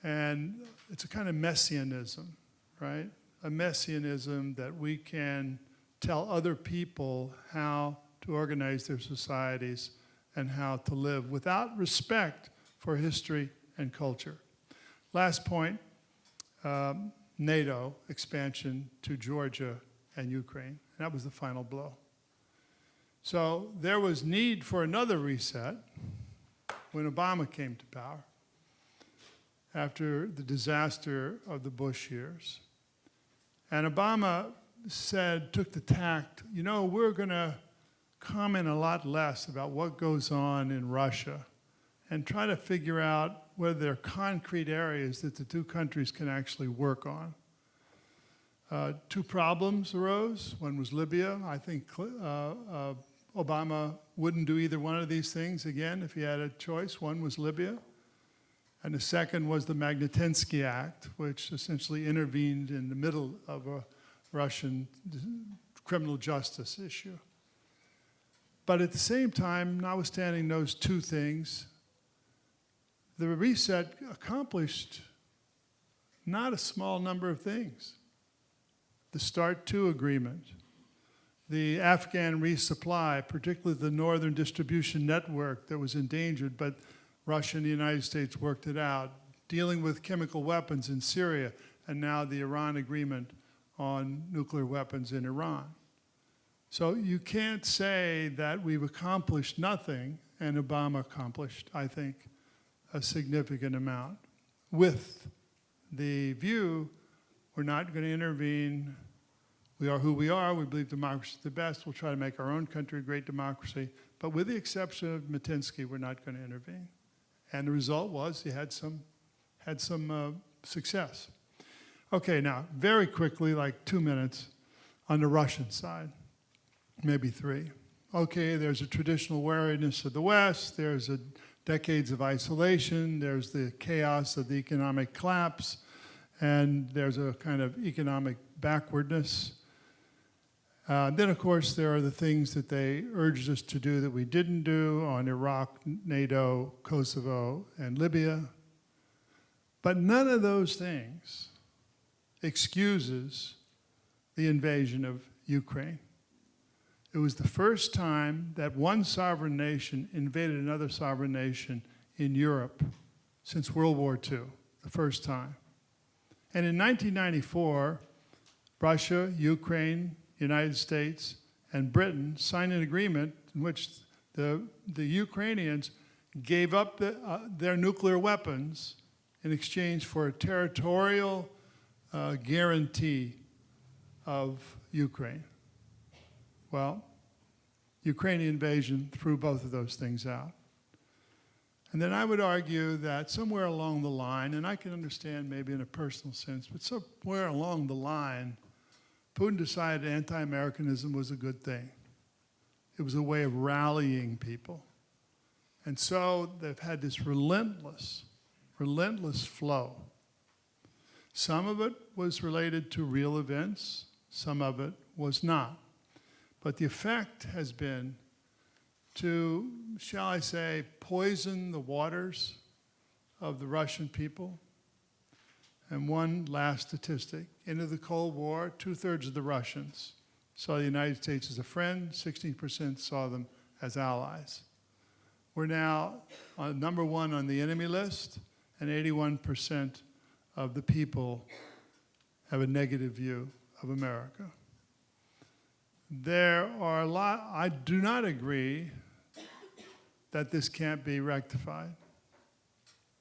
And it's a kind of messianism, right? A messianism that we can tell other people how to organize their societies and how to live without respect for history and culture. Last point, NATO expansion to Georgia and Ukraine. And that was the final blow. So there was need for another reset when Obama came to power after the disaster of the Bush years. And Obama took the tact, you know, we're going to comment a lot less about what goes on in Russia and try to figure out whether there are concrete areas that the two countries can actually work on. Two problems arose. One was Libya. I think Obama wouldn't do either one of these things again if he had a choice. One was Libya, and the second was the Magnitsky Act, which essentially intervened in the middle of a Russian criminal justice issue. But at the same time, notwithstanding those two things, the reset accomplished not a small number of things. The START II agreement, the Afghan resupply, particularly the northern distribution network that was endangered, but Russia and the United States worked it out, dealing with chemical weapons in Syria, and now the Iran agreement on nuclear weapons in Iran. So you can't say that we've accomplished nothing, and Obama accomplished, I think, a significant amount, with the view we're not going to intervene. We are who we are. We believe democracy is the best. We'll try to make our own country a great democracy. But with the exception of Magnitsky, we're not going to intervene. And the result was he had some success. Okay, now, very quickly, like 2 minutes, on the Russian side, maybe 3. Okay, there's a traditional wariness of the West. There's decades of isolation. There's the chaos of the economic collapse. And there's a kind of economic backwardness. Then, of course, there are the things that they urged us to do that we didn't do on Iraq, NATO, Kosovo, and Libya. But none of those things excuses the invasion of Ukraine. It was the first time that one sovereign nation invaded another sovereign nation in Europe since World War II, the first time. And in 1994, Russia, Ukraine, United States, and Britain signed an agreement in which the Ukrainians gave up their nuclear weapons in exchange for a territorial guarantee of Ukraine. Well, Ukrainian invasion threw both of those things out. And then I would argue that somewhere along the line, and I can understand maybe in a personal sense, but somewhere along the line, Putin decided anti-Americanism was a good thing. It was a way of rallying people. And so they've had this relentless flow. Some of it was related to real events, some of it was not. But the effect has been to, shall I say, poison the waters of the Russian people. And one last statistic, into the Cold War, 2/3 of the Russians saw the United States as a friend, 16% saw them as allies. We're now on number 1 on the enemy list, and 81% of the people have a negative view of America. There are a lot, I do not agree that this can't be rectified.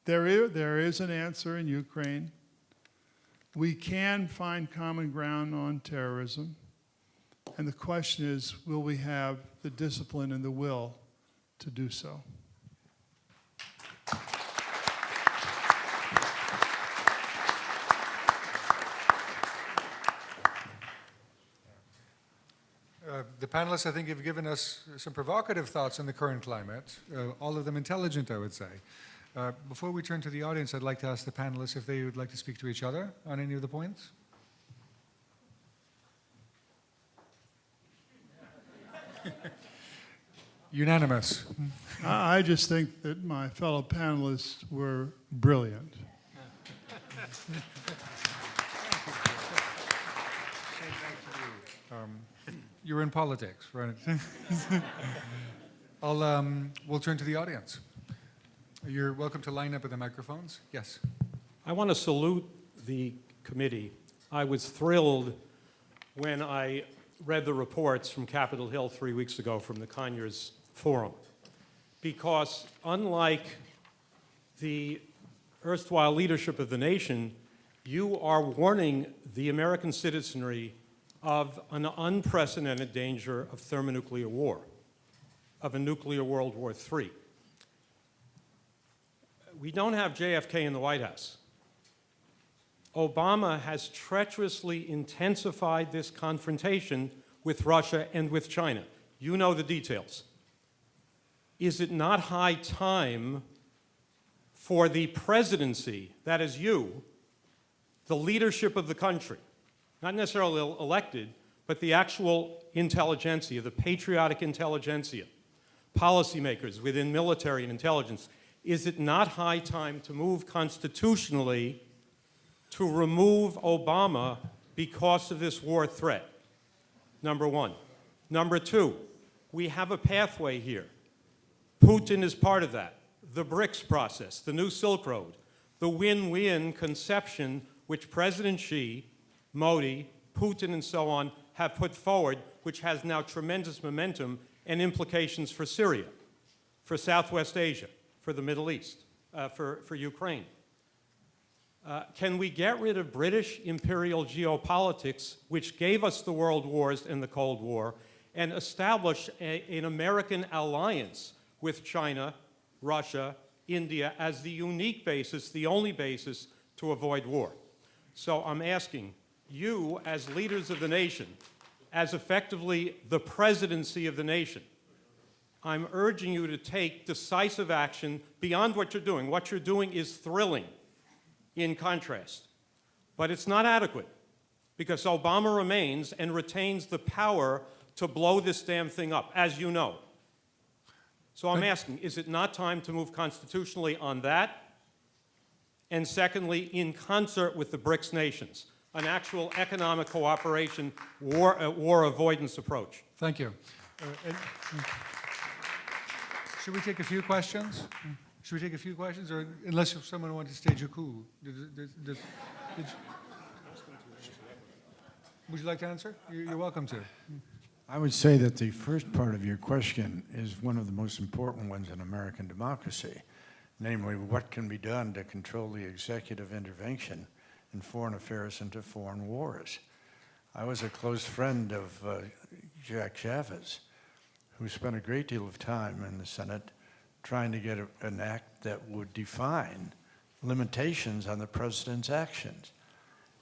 There is an answer in Ukraine. We can find common ground on terrorism. And the question is, will we have the discipline and the will to do so? The panelists, I think, have given us some provocative thoughts on the current climate, all of them intelligent, I would say. Before we turn to the audience, I'd like to ask the panelists if they would like to speak to each other on any of the points. Unanimous. I just think that my fellow panelists were brilliant. You're in politics, right? We'll turn to the audience. You're welcome to line up at the microphones. Yes. I want to salute the committee. I was thrilled when I read the reports from Capitol Hill 3 weeks ago from the Conyers Forum, because unlike the erstwhile leadership of the nation, you are warning the American citizenry of an unprecedented danger of thermonuclear war, of a nuclear World War III. We don't have JFK in the White House. Obama has treacherously intensified this confrontation with Russia and with China. You know the details. is it not high time for the presidency, that is you, the leadership of the country, not necessarily elected, but the actual intelligentsia, the patriotic intelligentsia, policymakers within military and intelligence, is it not high time to move constitutionally to remove Obama because of this war threat? Number one. Number two, we have a pathway here. Putin is part of that. The BRICS process, the new Silk Road, the win-win conception which President Xi, Modi, Putin, and so on have put forward, which has now tremendous momentum and implications for Syria, for Southwest Asia, for the Middle East, for Ukraine. Can we get rid of British imperial geopolitics, which gave us the world wars and the Cold War, and establish an American alliance with China, Russia, India as the unique basis, the only basis to avoid war? So I'm asking you, as leaders of the nation, as effectively the presidency of the nation, I'm urging you to take decisive action beyond what you're doing. What you're doing is thrilling in contrast, but it's not adequate because Obama remains and retains the power to blow this damn thing up, as you know. So I'm asking, is it not time to move constitutionally on that? And secondly, in concert with the BRICS nations, an actual economic cooperation, war avoidance approach. Thank you. Should we take a few questions? Should we take a few questions, or unless someone wanted to stage a coup? Would you like to answer? You're welcome to. I would say that the first part of your question is one of the most important ones in American democracy, namely what can be done to control the executive intervention in foreign affairs into foreign wars. I was a close friend of Jack Chavez, who spent a great deal of time in the Senate trying to get an act that would define limitations on the president's actions.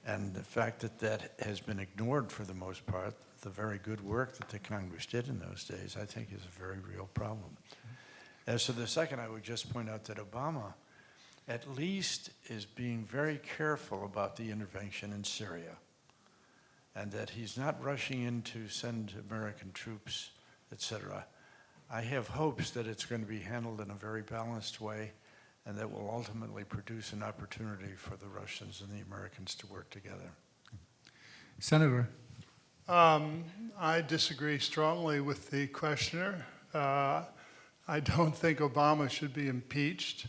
And the fact that that has been ignored for the most part, the very good work that the Congress did in those days, I think is a very real problem. As to the second, I would just point out that Obama at least is being very careful about the intervention in Syria, and that he's not rushing in to send American troops, etc. I have hopes that it's going to be handled in a very balanced way, and that will ultimately produce an opportunity for the Russians and the Americans to work together. Senator. I disagree strongly with the questioner. I don't think Obama should be impeached.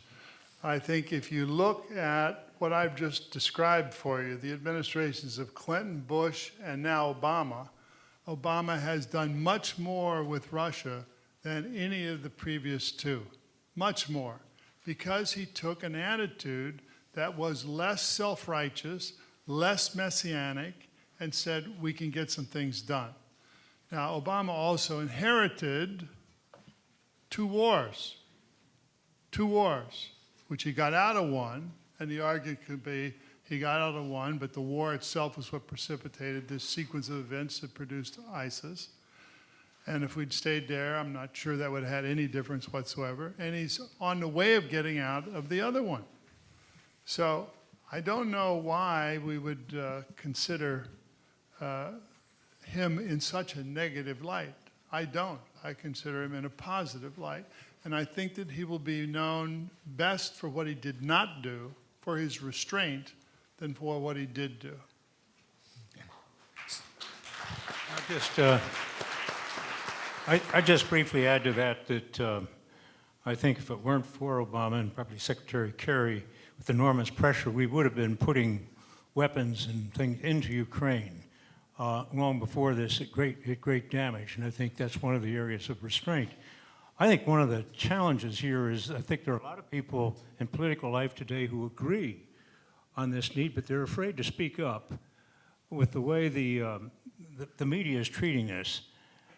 I think if you look at what I've just described for you, the administrations of Clinton, Bush, and now Obama, Obama has done much more with Russia than any of the previous two, much more, because he took an attitude that was less self-righteous, less messianic, and said, we can get some things done. Now, Obama also inherited two wars, which he got out of one, and the argument could be he got out of one, but the war itself was what precipitated this sequence of events that produced ISIS. And if we'd stayed there, I'm not sure that would have had any difference whatsoever. And he's on the way of getting out of the other one. So I don't know why we would consider him in such a negative light. I don't. I consider him in a positive light. And I think that he will be known best for what he did not do, for his restraint, than for what he did do. I just briefly add to that I think if it weren't for Obama and probably Secretary Kerry, with enormous pressure, we would have been putting weapons and things into Ukraine long before this at great damage, and I think that's one of the areas of restraint. I think one of the challenges here is I think there are a lot of people in political life today who agree on this need, but they're afraid to speak up with the way the media is treating this.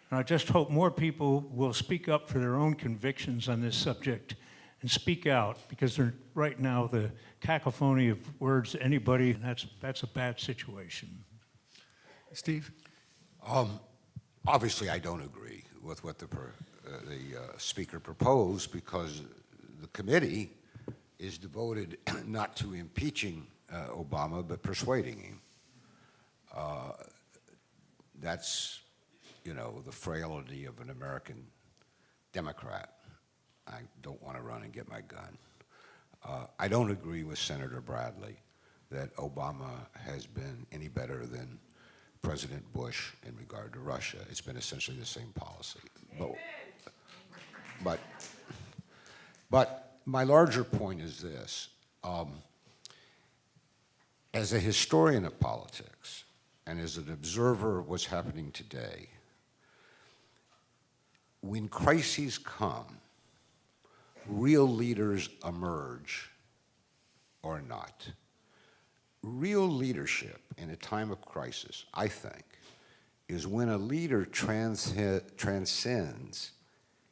And I just hope more people will speak up for their own convictions on this subject and speak out, because right now the cacophony of words to anybody, and that's a bad situation. Steve? Obviously, I don't agree with what the speaker proposed, because the committee is devoted not to impeaching Obama, but persuading him. That's, you know, the frailty of an American Democrat. I don't want to run and get my gun. I don't agree with Senator Bradley that Obama has been any better than President Bush in regard to Russia. It's been essentially the same policy. But my larger point is this. As a historian of politics and as an observer of what's happening today, when crises come, real leaders emerge or not. Real leadership in a time of crisis, I think, is when a leader transcends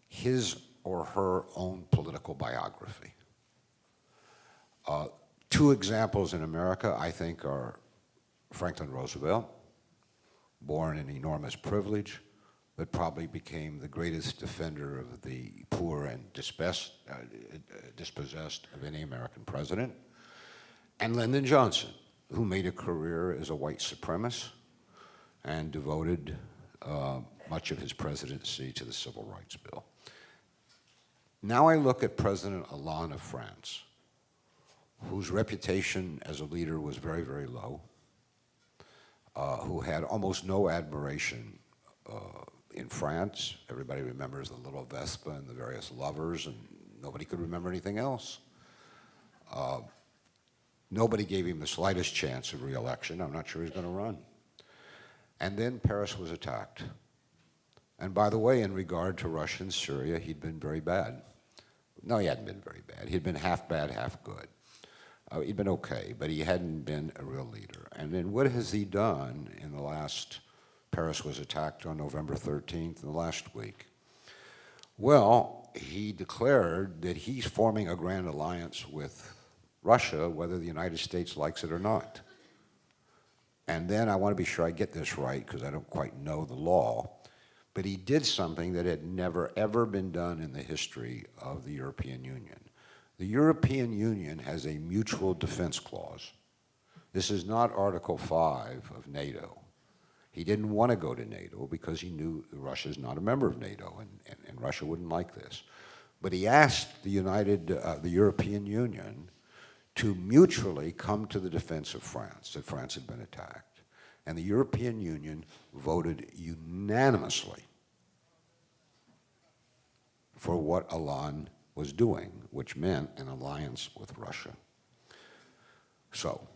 his or her own political biography. Two examples in America, I think, are Franklin Roosevelt, born in enormous privilege, but probably became the greatest defender of the poor and dispossessed of any American president, and Lyndon Johnson, who made a career as a white supremacist and devoted much of his presidency to the Civil Rights Bill. Now I look at President Hollande of France, whose reputation as a leader was very, very low, who had almost no admiration in France. Everybody remembers the little Vespa and the various lovers, and nobody could remember anything else. Nobody gave him the slightest chance of re-election. I'm not sure he's going to run. And then Paris was attacked. And by the way, in regard to Russia and Syria, he'd been very bad. No, he hadn't been very bad. He'd been half bad, half good. He'd been okay, but he hadn't been a real leader. And then what has he done in the last, Paris was attacked on November 13th, in the last week? Well, he declared that he's forming a grand alliance with Russia, whether the United States likes it or not. And then I want to be sure I get this right, because I don't quite know the law, but he did something that had never, ever been done in the history of the European Union. The European Union has a mutual defense clause. This is not Article 5 of NATO. He didn't want to go to NATO because he knew Russia's not a member of NATO, and Russia wouldn't like this. But he asked the European Union to mutually come to the defense of France, that France had been attacked. And the European Union voted unanimously for what Hollande was doing, which meant an alliance with Russia. So,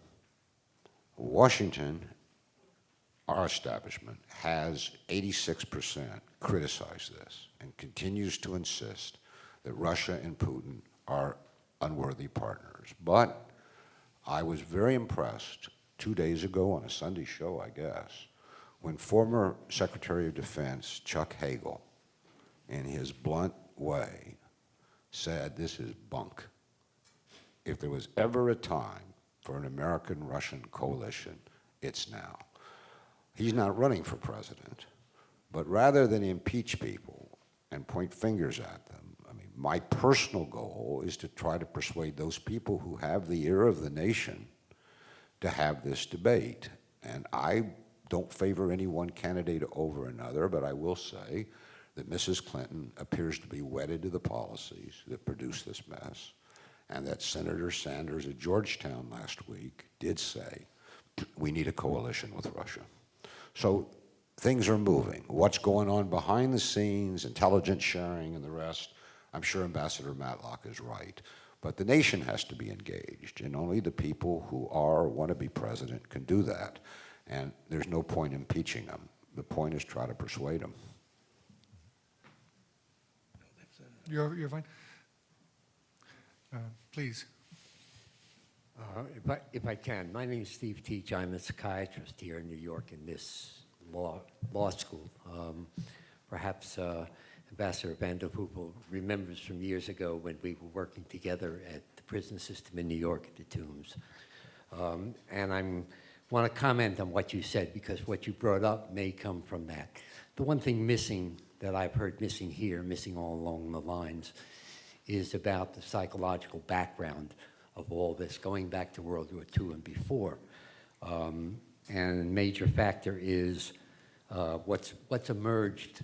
Washington, our establishment, has 86% criticized this and continues to insist that Russia and Putin are unworthy partners. But I was very impressed 2 days ago on a Sunday show, I guess, when former Secretary of Defense Chuck Hagel, in his blunt way, said this is bunk. If there was ever a time for an American-Russian coalition, it's now. He's not running for president, but rather than impeach people and point fingers at them, I mean, my personal goal is to try to persuade those people who have the ear of the nation to have this debate. And I don't favor any one candidate over another, but I will say that Mrs. Clinton appears to be wedded to the policies that produced this mess, and that Senator Sanders at Georgetown last week did say, we need a coalition with Russia. So things are moving. What's going on behind the scenes, intelligence sharing and the rest, I'm sure Ambassador Matlock is right. But the nation has to be engaged, and only the people who are or want to be president can do that. And there's no point impeaching them. The point is try to persuade them. You're fine? Please. If I can, my name is Steve Teach. I'm a psychiatrist here in New York in this law school. Perhaps Ambassador Van der Poel remembers from years ago when we were working together at the prison system in New York at the Tombs. And I want to comment on what you said, because what you brought up may come from that. The one thing missing that I've heard missing here, missing all along the lines, is about the psychological background of all this, going back to World War II and before. And a major factor is what's emerged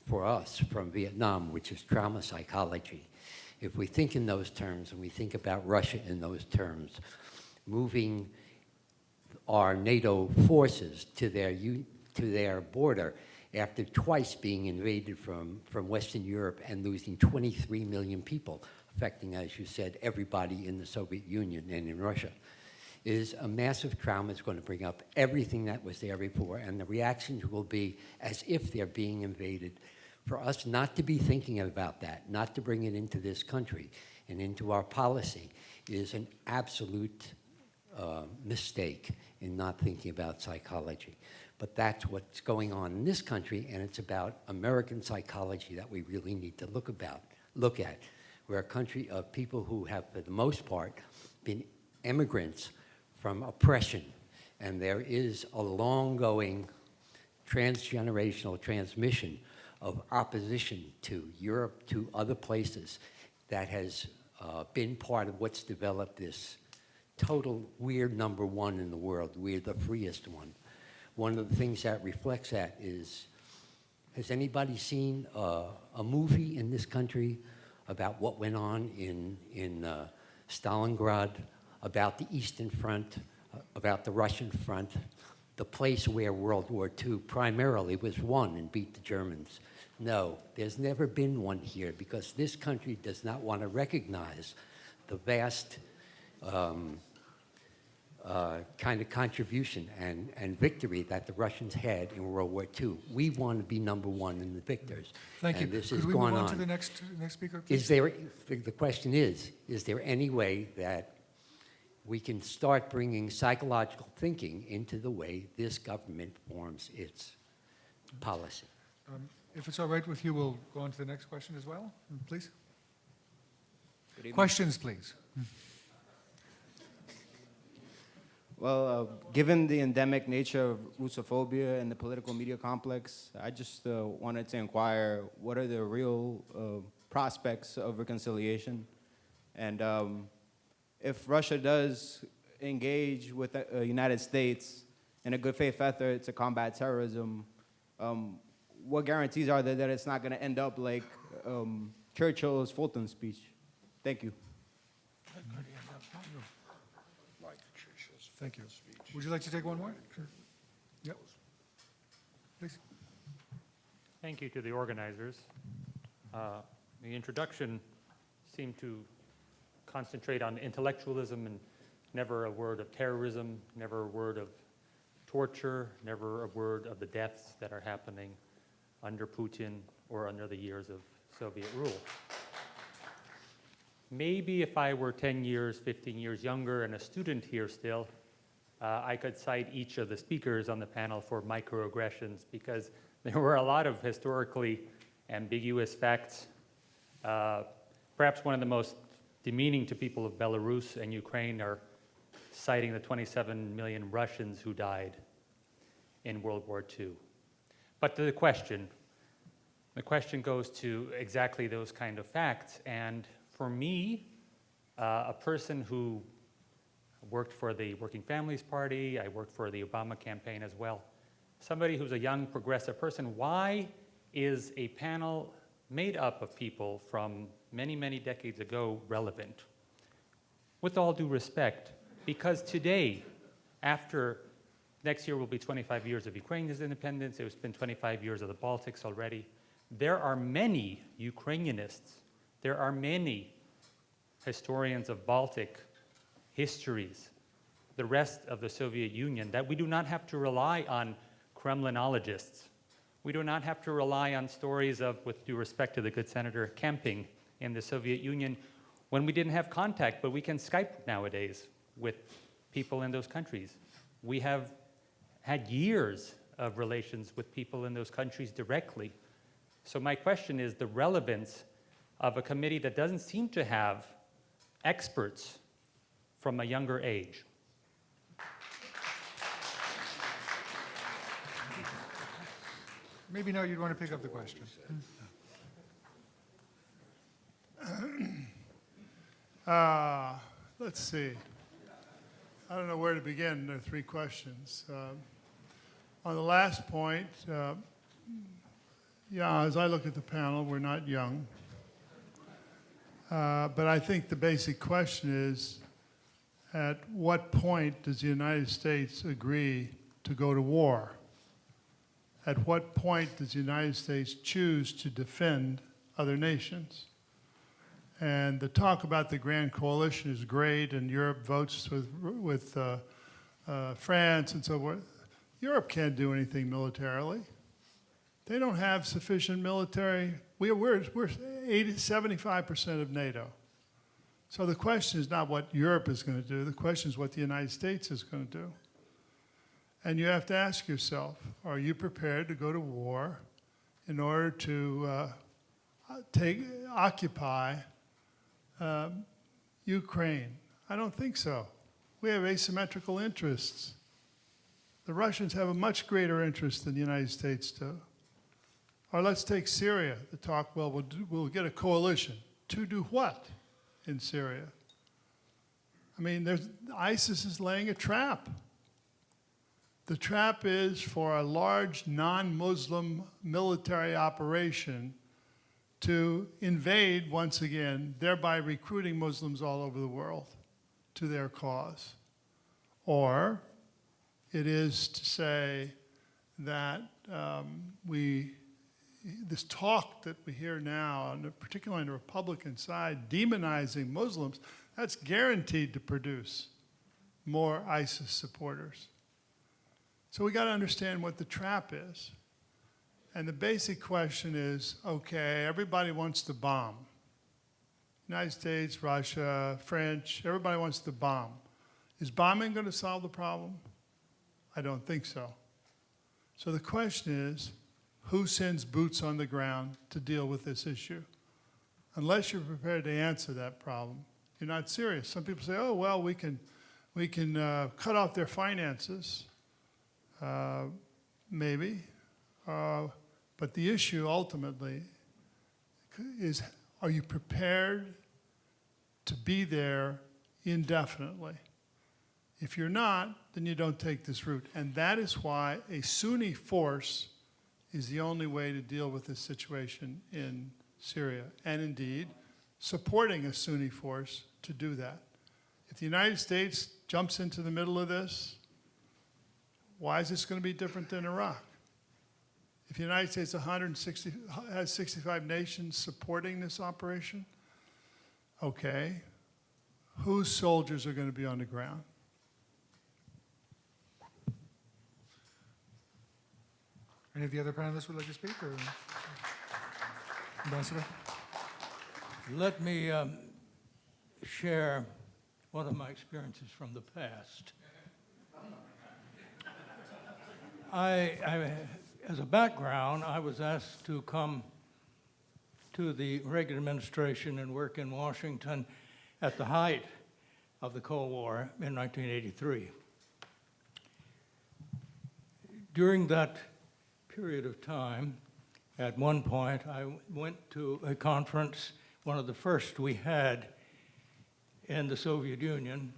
for us from Vietnam, which is trauma psychology. If we think in those terms, and we think about Russia in those terms, moving our NATO forces to their border after twice being invaded from Western Europe and losing 23 million people, affecting, as you said, everybody in the Soviet Union and in Russia, is a massive trauma. It's going to bring up everything that was there before, and the reactions will be as if they're being invaded. For us not to be thinking about that, not to bring it into this country and into our policy, is an absolute mistake in not thinking about psychology. But that's what's going on in this country, and it's about American psychology that we really need to look at. We're a country of people who have, for the most part, been immigrants from oppression, and there is a long-going transgenerational transmission of opposition to Europe, to other places, that has been part of what's developed this total weird number one in the world. We're the freest one. One of the things that reflects that is, has anybody seen a movie in this country about what went on in Stalingrad, about the Eastern Front, about the Russian front, the place where World War II primarily was won and beat the Germans? No, there's never been one here, because this country does not want to recognize the vast kind of contribution and victory that the Russians had in World War II. We want to be number one in the victors. Thank you. And this Could is we going move on on. to the next speaker, please? Is there, the question is there any way that we can start bringing psychological thinking into the way this government forms its policy? If it's all right with you, we'll go on to the next question as well, please. Questions, please. Well, given the endemic nature of Russophobia and the political media complex, I just wanted to inquire, what are the real prospects of reconciliation? And if Russia does engage with the United States in a good faith effort to combat terrorism, what guarantees are there that it's not going to end up like Churchill's Fulton speech? Thank you. Thank you. Would you like to take one more? Sure. Yep. Please. Thank you to the organizers. The introduction seemed to concentrate on intellectualism and never a word of terrorism, never a word of torture, never a word of the deaths that are happening under Putin or under the years of Soviet rule. Maybe if I were 10 years, 15 years younger and a student here still, I could cite each of the speakers on the panel for microaggressions, because there were a lot of historically ambiguous facts. Perhaps one of the most demeaning to people of Belarus and Ukraine are citing the 27 million Russians who died in World War II. But to the question goes to exactly those kind of facts. And for me, a person who worked for the Working Families Party, I worked for the Obama campaign as well, somebody who's a young progressive person, why is a panel made up of people from many, many decades ago relevant? With all due respect, because today, after next year will be 25 years of Ukraine's independence, it's been 25 years of the Baltics already, there are many Ukrainianists, there are many historians of Baltic histories, the rest of the Soviet Union, that we do not have to rely on Kremlinologists. We do not have to rely on stories of, with due respect to the good senator, camping in the Soviet Union when we didn't have contact, but we can Skype nowadays with people in those countries. We have had years of relations with people in those countries directly. So my question is the relevance of a committee that doesn't seem to have experts from a younger age. Maybe now you'd want to pick up the question. Let's see. I don't know where to begin. There are three questions. On the last point, yeah, as I look at the panel, we're not young. But I think the basic question is, at what point does the United States agree to go to war? At what point does the United States choose to defend other nations? And the talk about the Grand Coalition is great, and Europe votes with France and so forth. Europe can't do anything militarily. They don't have sufficient military. We're 75% of NATO. So the question is not what Europe is going to do. The question is what the United States is going to do. And you have to ask yourself, are you prepared to go to war in order to occupy Ukraine? I don't think so. We have asymmetrical interests. The Russians have a much greater interest than the United States do. Or let's take Syria. The talk, well, we'll get a coalition. To do what in Syria? I mean, ISIS is laying a trap. The trap is for a large non-Muslim military operation to invade once again, thereby recruiting Muslims all over the world to their cause. Or it is to say that this talk that we hear now, and particularly on the Republican side, demonizing Muslims, that's guaranteed to produce more ISIS supporters. So we got to understand what the trap is. And the basic question is, okay, everybody wants to bomb. United States, Russia, French, everybody wants to bomb. Is bombing going to solve the problem? I don't think so. So the question is, who sends boots on the ground to deal with this issue? Unless you're prepared to answer that problem, you're not serious. Some people say, oh, well, we can cut off their finances. Maybe. But the issue ultimately is, are you prepared to be there indefinitely? If you're not, then you don't take this route. And that is why a Sunni force is the only way to deal with this situation in Syria. And indeed, supporting a Sunni force to do that. If the United States jumps into the middle of this, why is this going to be different than Iraq? If the United States has 65 nations supporting this operation, okay, whose soldiers are going to be on the ground? Any of the other panelists would like to speak? Or Ambassador? Let me share one of my experiences from the past. As a background, I was asked to come to the Reagan administration and work in Washington at the height of the Cold War in 1983. During that period of time, at one point, I went to a conference, one of the first we had in the Soviet Union,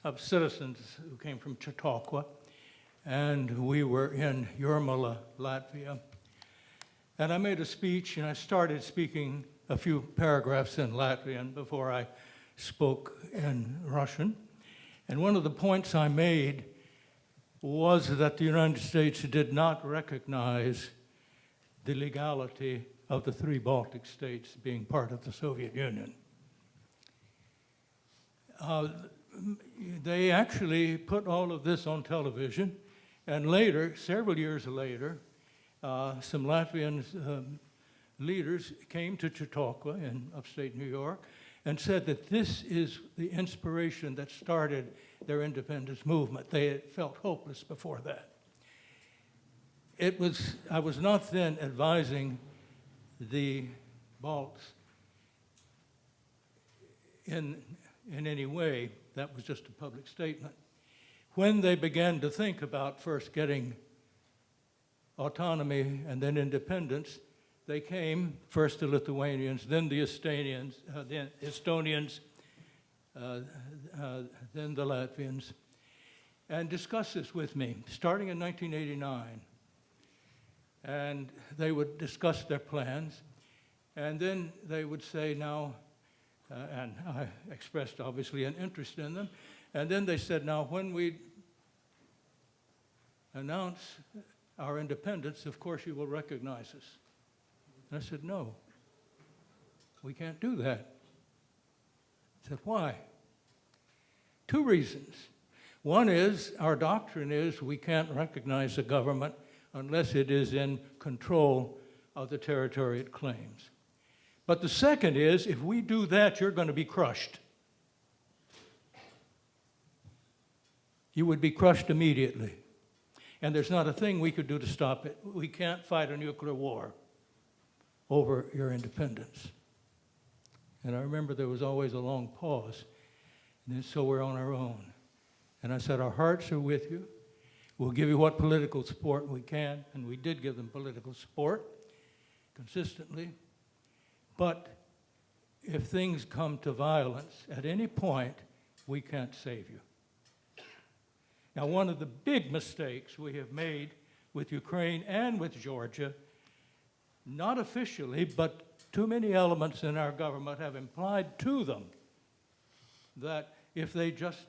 of citizens who came from Chautauqua, and we were in Jurmala, Latvia. And I made a speech, and I started speaking a few paragraphs in Latvian before I spoke in Russian. And one of the points I made was that the United States did not recognize the legality of the three Baltic states being part of the Soviet Union. They actually put all of this on television, and later, several years later, some Latvian leaders came to Chautauqua in upstate New York and said that this is the inspiration that started their independence movement. They had felt hopeless before that. I was not then advising the Balts in any way. That was just a public statement. When they began to think about first getting autonomy and then independence, they came, first the Lithuanians, then the Estonians, then the Latvians, and discussed this with me, starting in 1989. And they would discuss their plans, and then they would say, now, and I expressed obviously an interest in them, and then they said, now when we announce our independence, of course you will recognize us. And I said, no, we can't do that. I said, why? 2 reasons. One is, our doctrine is we can't recognize a government unless it is in control of the territory it claims. But the second is, if we do that, you're going to be crushed. You would be crushed immediately. And there's not a thing we could do to stop it. We can't fight a nuclear war over your independence. And I remember there was always a long pause. And then, so we're on our own. And I said, our hearts are with you. We'll give you what political support we can. And we did give them political support consistently. But if things come to violence, at any point, we can't save you. Now, one of the big mistakes we have made with Ukraine and with Georgia, not officially, but too many elements in our government have implied to them that if they just,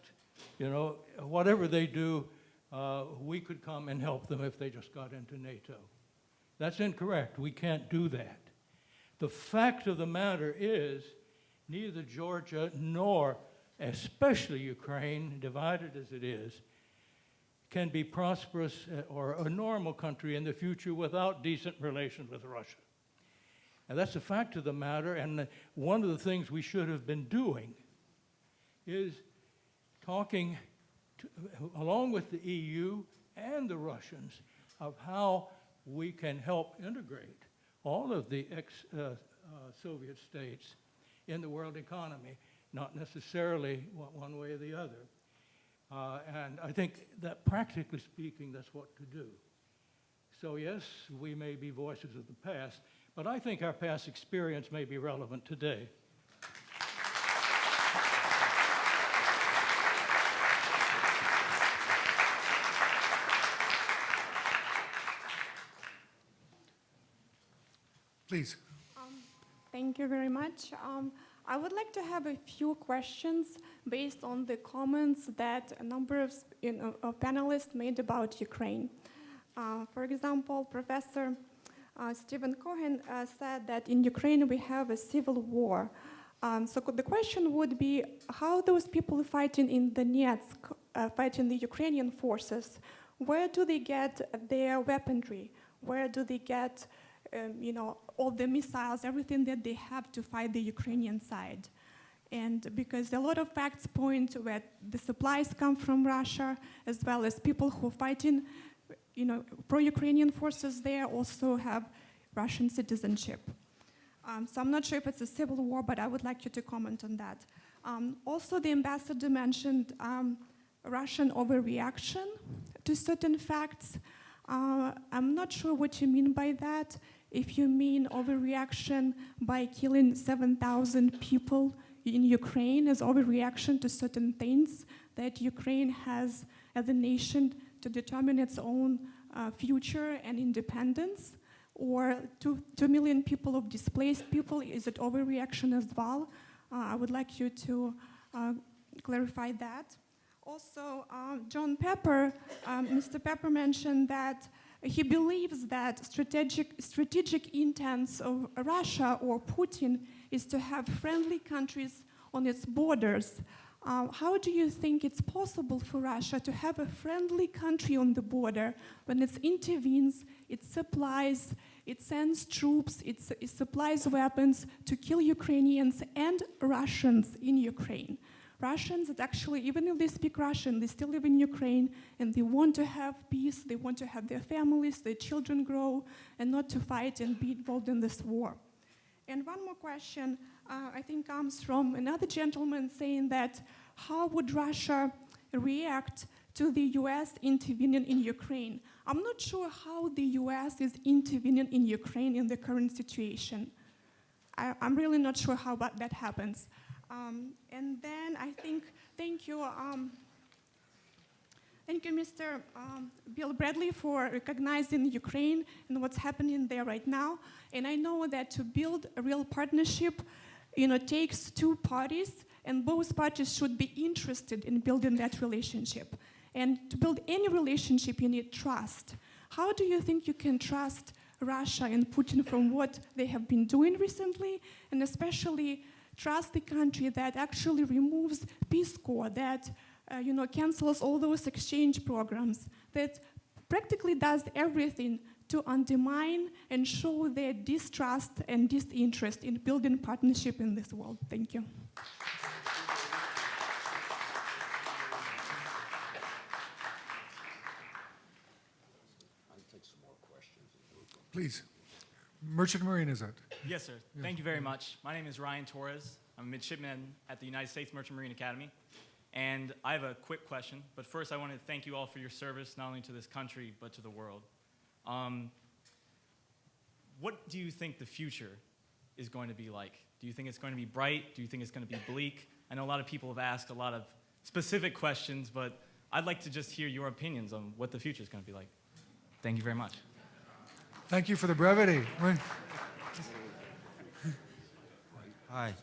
whatever they do, we could come and help them if they just got into NATO. That's incorrect. We can't do that. The fact of the matter is, neither Georgia nor especially Ukraine, divided as it is, can be prosperous or a normal country in the future without decent relations with Russia. And that's the fact of the matter, and one of the things we should have been doing is talking along with the EU and the Russians of how we can help integrate all of the ex-Soviet states in the world economy, not necessarily one way or the other. And I think that practically speaking, that's what to do. So yes, we may be voices of the past, but I think our past experience may be relevant today. Please. Thank you very much. I would like to have a few questions based on the comments that a number of panelists made about Ukraine. For example, Professor Stephen Cohen said that in Ukraine we have a civil war. So the question would be, how those people fighting in Donetsk, fighting the Ukrainian forces, where do they get their weaponry? Where do they get all the missiles, everything that they have to fight the Ukrainian side? And because a lot of facts point where the supplies come from Russia, as well as people who are fighting, pro-Ukrainian forces there also have Russian citizenship. So I'm not sure if it's a civil war, but I would like you to comment on that. Also, the ambassador mentioned Russian overreaction to certain facts. I'm not sure what you mean by that. If you mean overreaction by killing 7,000 people in Ukraine as overreaction to certain things that Ukraine has as a nation to determine its own future and independence, or 2 million people of displaced people, is it overreaction as well? I would like you to clarify that. Also, John Pepper, Mr. Pepper mentioned that he believes that strategic intents of Russia or Putin is to have friendly countries on its borders. How do you think it's possible for Russia to have a friendly country on the border when it intervenes, it supplies, it sends troops, it supplies weapons to kill Ukrainians and Russians in Ukraine? Russians that actually, even if they speak Russian, they still live in Ukraine and they want to have peace, they want to have their families, their children grow, and not to fight and be involved in this war. And one more question, I think comes from another gentleman saying that how would Russia react to the US intervening in Ukraine. I'm not sure how the US is intervening in Ukraine in the current situation. I'm really not sure how that happens. And then I think, thank you, Mr. Bill Bradley, for recognizing Ukraine and what's happening there right now. And I know that to build a real partnership, takes two parties, and both parties should be interested in building that relationship. And to build any relationship, you need trust. How do you think you can trust Russia and Putin from what they have been doing recently, and especially trust the country that actually removes Peace Corps, that cancels all those exchange programs, that practically does everything to undermine and show their distrust and disinterest in building partnership in this world? Thank you. Please. Merchant Marine, is it? Yes, sir. Thank you very much. My name is Ryan Torres. I'm a midshipman at the United States Merchant Marine Academy. And I have a quick question. But first, I want to thank you all for your service, not only to this country, but to the world. What do you think the future is going to be like? Do you think it's going to be bright? Do you think it's going to be bleak? I know a lot of people have asked a lot of specific questions, but I'd like to just hear your opinions on what the future is going to be like. Thank you very much. Thank you for the brevity. Hi,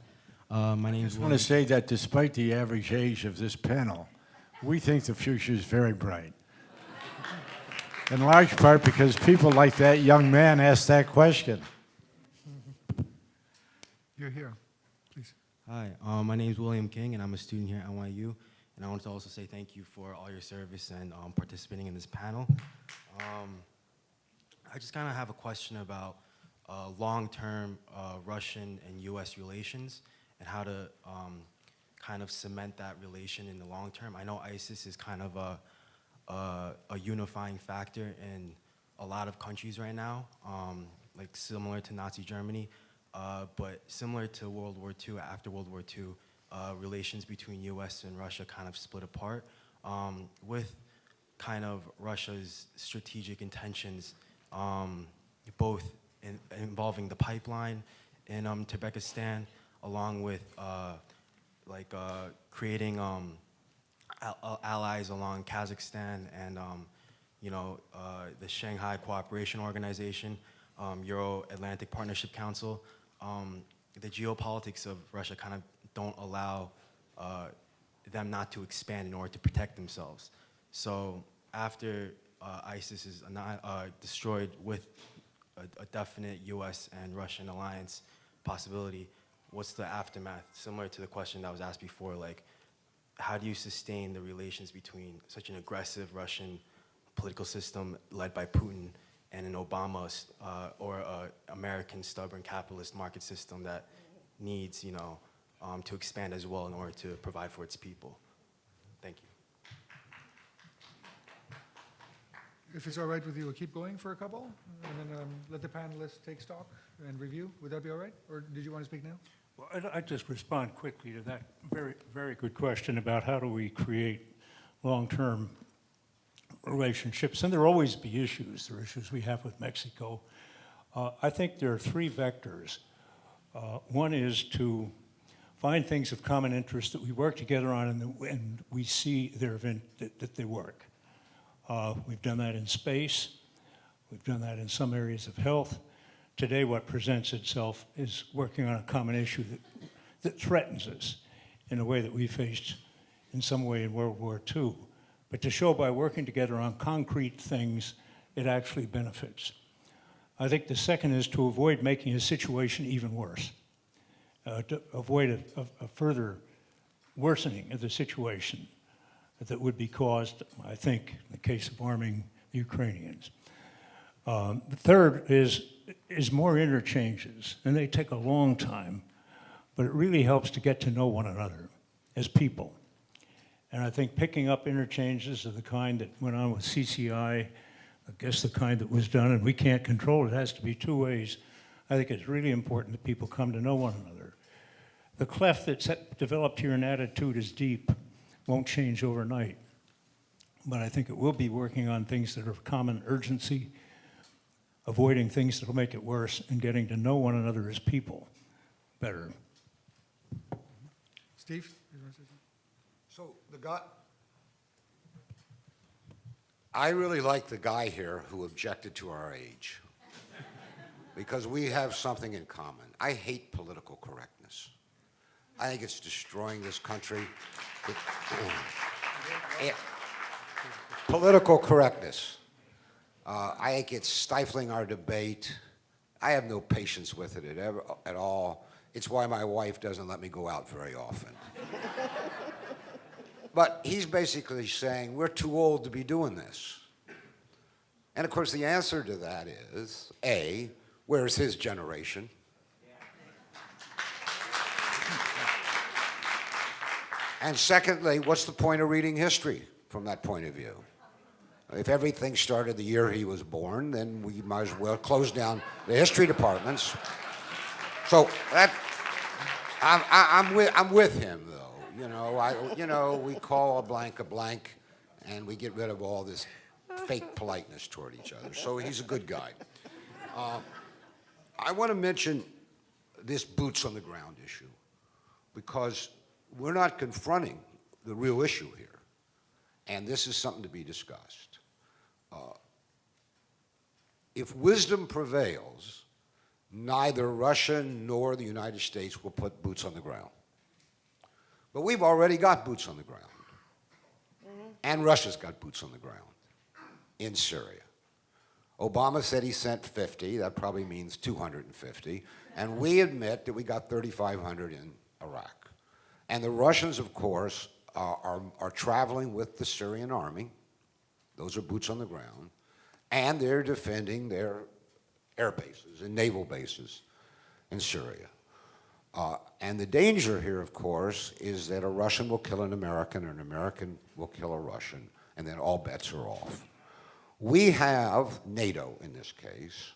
my name I is just want to say that despite the average age of this panel, we think the future is very bright. In large part because people like that young man asked that question. You're here. Please. Hi, my name is William King, and I'm a student here at NYU. And I want to also say thank you for all your service and participating in this panel. I just kind of have a question about long-term Russian and U.S. relations and how to kind of cement that relation in the long term. I know ISIS is kind of a unifying factor in a lot of countries right now, like similar to Nazi Germany, but similar to World War II. After World War II, relations between U.S. and Russia kind of split apart with kind of Russia's strategic intentions, both involving the pipeline in Tajikistan, along with creating allies along Kazakhstan and the Shanghai Cooperation Organization, Euro-Atlantic Partnership Council. The geopolitics of Russia kind of don't allow them not to expand in order to protect themselves. So after ISIS is destroyed with a definite U.S. and Russian alliance possibility, what's the aftermath? Similar to the question that was asked before, like, how do you sustain the relations between such an aggressive Russian political system led by Putin and an Obama or American stubborn capitalist market system that needs, to expand as well in order to provide for its people? Thank you. If it's all right with you, we'll keep going for a couple, and then let the panelists take stock and review. Would that be all right? Or did you want to speak now? Well, I'd just respond quickly to that very, very good question about how do we create long-term relationships. And there will always be issues. There are issues we have with Mexico. I think there are three vectors. One is to find things of common interest that we work together on and we see that they work. We've done that in space. We've done that in some areas of health. Today, what presents itself is working on a common issue that threatens us in a way that we faced in some way in World War II. But to show by working together on concrete things, it actually benefits. I think the second is to avoid making a situation even worse, to avoid a further worsening of the situation that would be caused, I think, in the case of arming the Ukrainians. The third is more interchanges, and they take a long time, but it really helps to get to know one another as people. And I think picking up interchanges of the kind that went on with CCI, I guess the kind that was done, and we can't control it, has to be two ways. I think it's really important that people come to know one another. The cleft that's developed here in attitude is deep, won't change overnight. but I think it will be working on things that are of common urgency, avoiding things that will make it worse, and getting to know one another as people better. Steve? You wanna say something? So the guy, I really like the guy here who objected to our age, because we have something in common. I hate political correctness. I think it's destroying this country. Political correctness. I think it's stifling our debate. I have no patience with it at all. It's why my wife doesn't let me go out very often. But he's basically saying we're too old to be doing this. And of course the answer to that is, A, where's his generation? And secondly, what's the point of reading history from that point of view? If everything started the year he was born, then we might as well close down the history departments. So that, I'm with him though. You know, we call a blank, and we get rid of all this fake politeness toward each other. So he's a good guy. I want to mention this boots on the ground issue, because we're not confronting the real issue here, and this is something to be discussed. If wisdom prevails, neither Russia nor the United States will put boots on the ground. But we've already got boots on the ground, and Russia's got boots on the ground in Syria. Obama said he sent 50, that probably means 250, and we admit that we got 3,500 in Iraq. And the Russians, of course, are traveling with the Syrian army. Those are boots on the ground. And they're defending their air bases and naval bases in Syria. And the danger here, of course, is that a Russian will kill an American, or an American will kill a Russian, and then all bets are off. We have NATO in this case,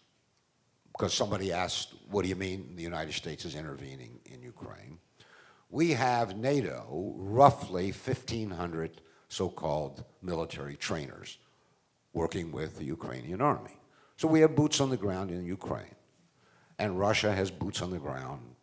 because somebody asked, what do you mean the United States is intervening in Ukraine? We have NATO, roughly 1,500 so-called military trainers working with the Ukrainian army. So we have boots on the ground in Ukraine. And Russia has boots on the ground,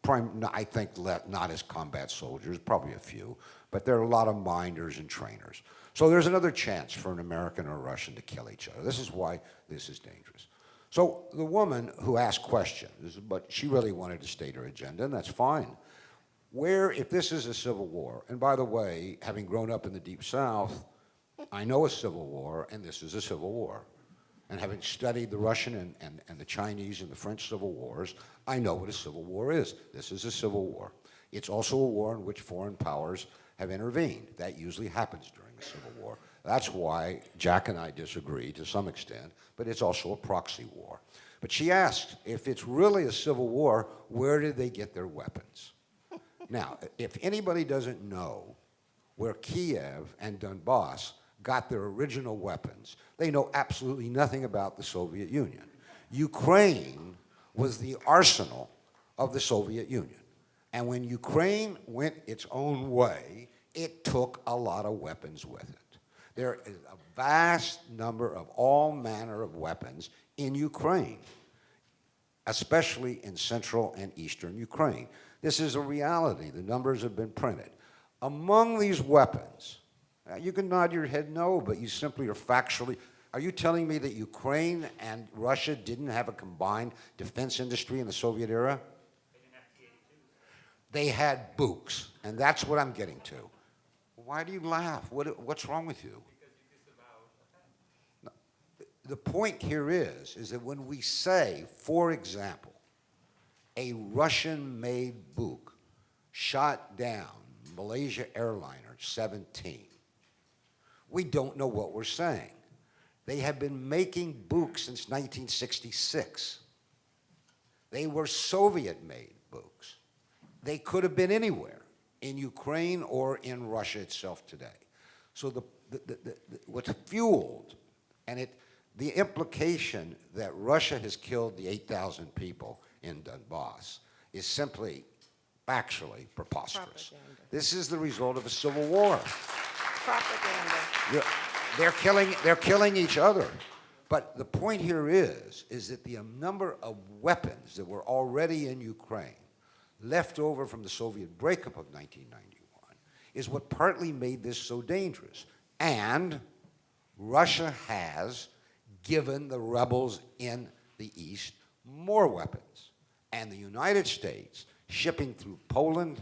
I think not as combat soldiers, probably a few, but there are a lot of minders and trainers. So there's another chance for an American or a Russian to kill each other. This is why this is dangerous. So the woman who asked questions, but she really wanted to state her agenda, and that's fine. If this is a civil war, and by the way, having grown up in the Deep South, I know a civil war, and this is a civil war. And having studied the Russian and the Chinese and the French civil wars, I know what a civil war is. This is a civil war. It's also a war in which foreign powers have intervened. That usually happens during a civil war. That's why Jack and I disagree to some extent, but it's also a proxy war. But she asked, if it's really a civil war, where did they get their weapons? Now, if anybody doesn't know where Kiev and Donbass got their original weapons, they know absolutely nothing about the Soviet Union. Ukraine was the arsenal of the Soviet Union. And when Ukraine went its own way, it took a lot of weapons with it. There is a vast number of all manner of weapons in Ukraine, especially in central and eastern Ukraine. This is a reality. The numbers have been printed. Among these weapons, you can nod your head no, but you simply are factually, are you telling me that Ukraine and Russia didn't have a combined defense industry in the Soviet era? They had Books, and that's what I'm getting to. Why do you laugh? What's wrong with you? No, the point here is that when we say, for example, a Russian-made Buk shot down Malaysia airliner 17, we don't know what we're saying. They have been making Buks since 1966. They were Soviet-made Buks. They could have been anywhere, in Ukraine or in Russia itself today. So what's fueled, and the implication that Russia has killed the 8,000 people in Donbass is simply factually preposterous. Propaganda. This is the result of a civil war. Propaganda. They're killing each other. But the point here is that the number of weapons that were already in Ukraine, left over from the Soviet breakup of 1991, is what partly made this so dangerous. And Russia has given the rebels in the East more weapons. And the United States, shipping through Poland,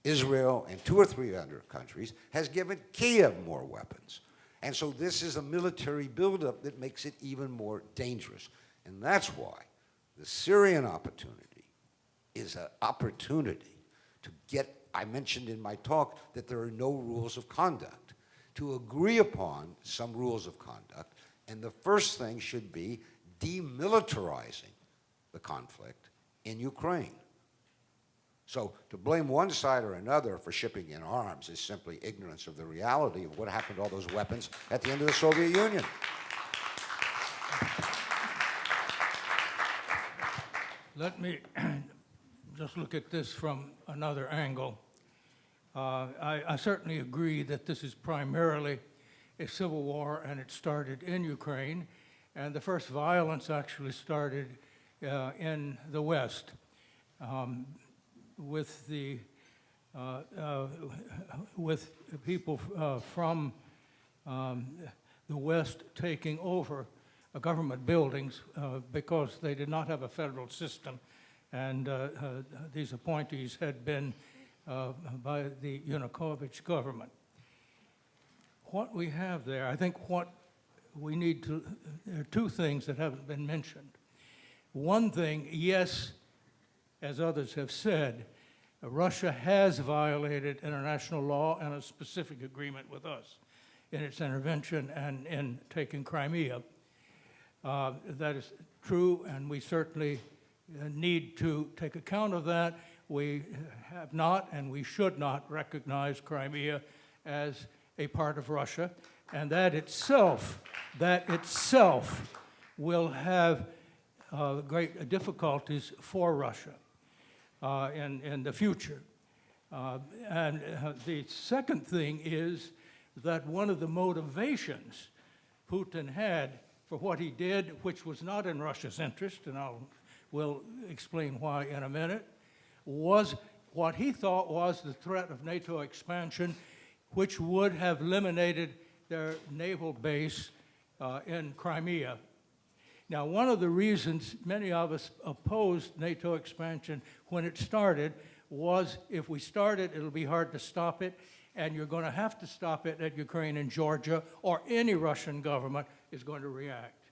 Israel, and 2 or 3 other countries, has given Kiev more weapons. And so this is a military buildup that makes it even more dangerous. And that's why the Syrian opportunity is an opportunity to get, I mentioned in my talk that there are no rules of conduct, to agree upon some rules of conduct. And the first thing should be demilitarizing the conflict in Ukraine. So to blame one side or another for shipping in arms is simply ignorance of the reality of what happened to all those weapons at the end of the Soviet Union. Let me just look at this from another angle. I certainly agree that this is primarily a civil war, and it started in Ukraine, and the first violence actually started in the West. With people from the West taking over government buildings because they did not have a federal system, and these appointees had been by the Yanukovych government. What we have there, I think what we need to, there are two things that haven't been mentioned. One thing, yes, as others have said, Russia has violated international law and a specific agreement with us in its intervention and in taking Crimea. That is true, and we certainly need to take account of that. We have not, and we should not, recognize Crimea as a part of Russia, and that itself will have great difficulties for Russia in the future. The second thing is that one of the motivations Putin had for what he did, which was not in Russia's interest, and we'll explain why in a minute, was what he thought was the threat of NATO expansion, which would have eliminated their naval base in Crimea. Now, one of the reasons many of us opposed NATO expansion when it started was if we start it, it'll be hard to stop it, and you're going to have to stop it at Ukraine and Georgia, or any Russian government is going to react.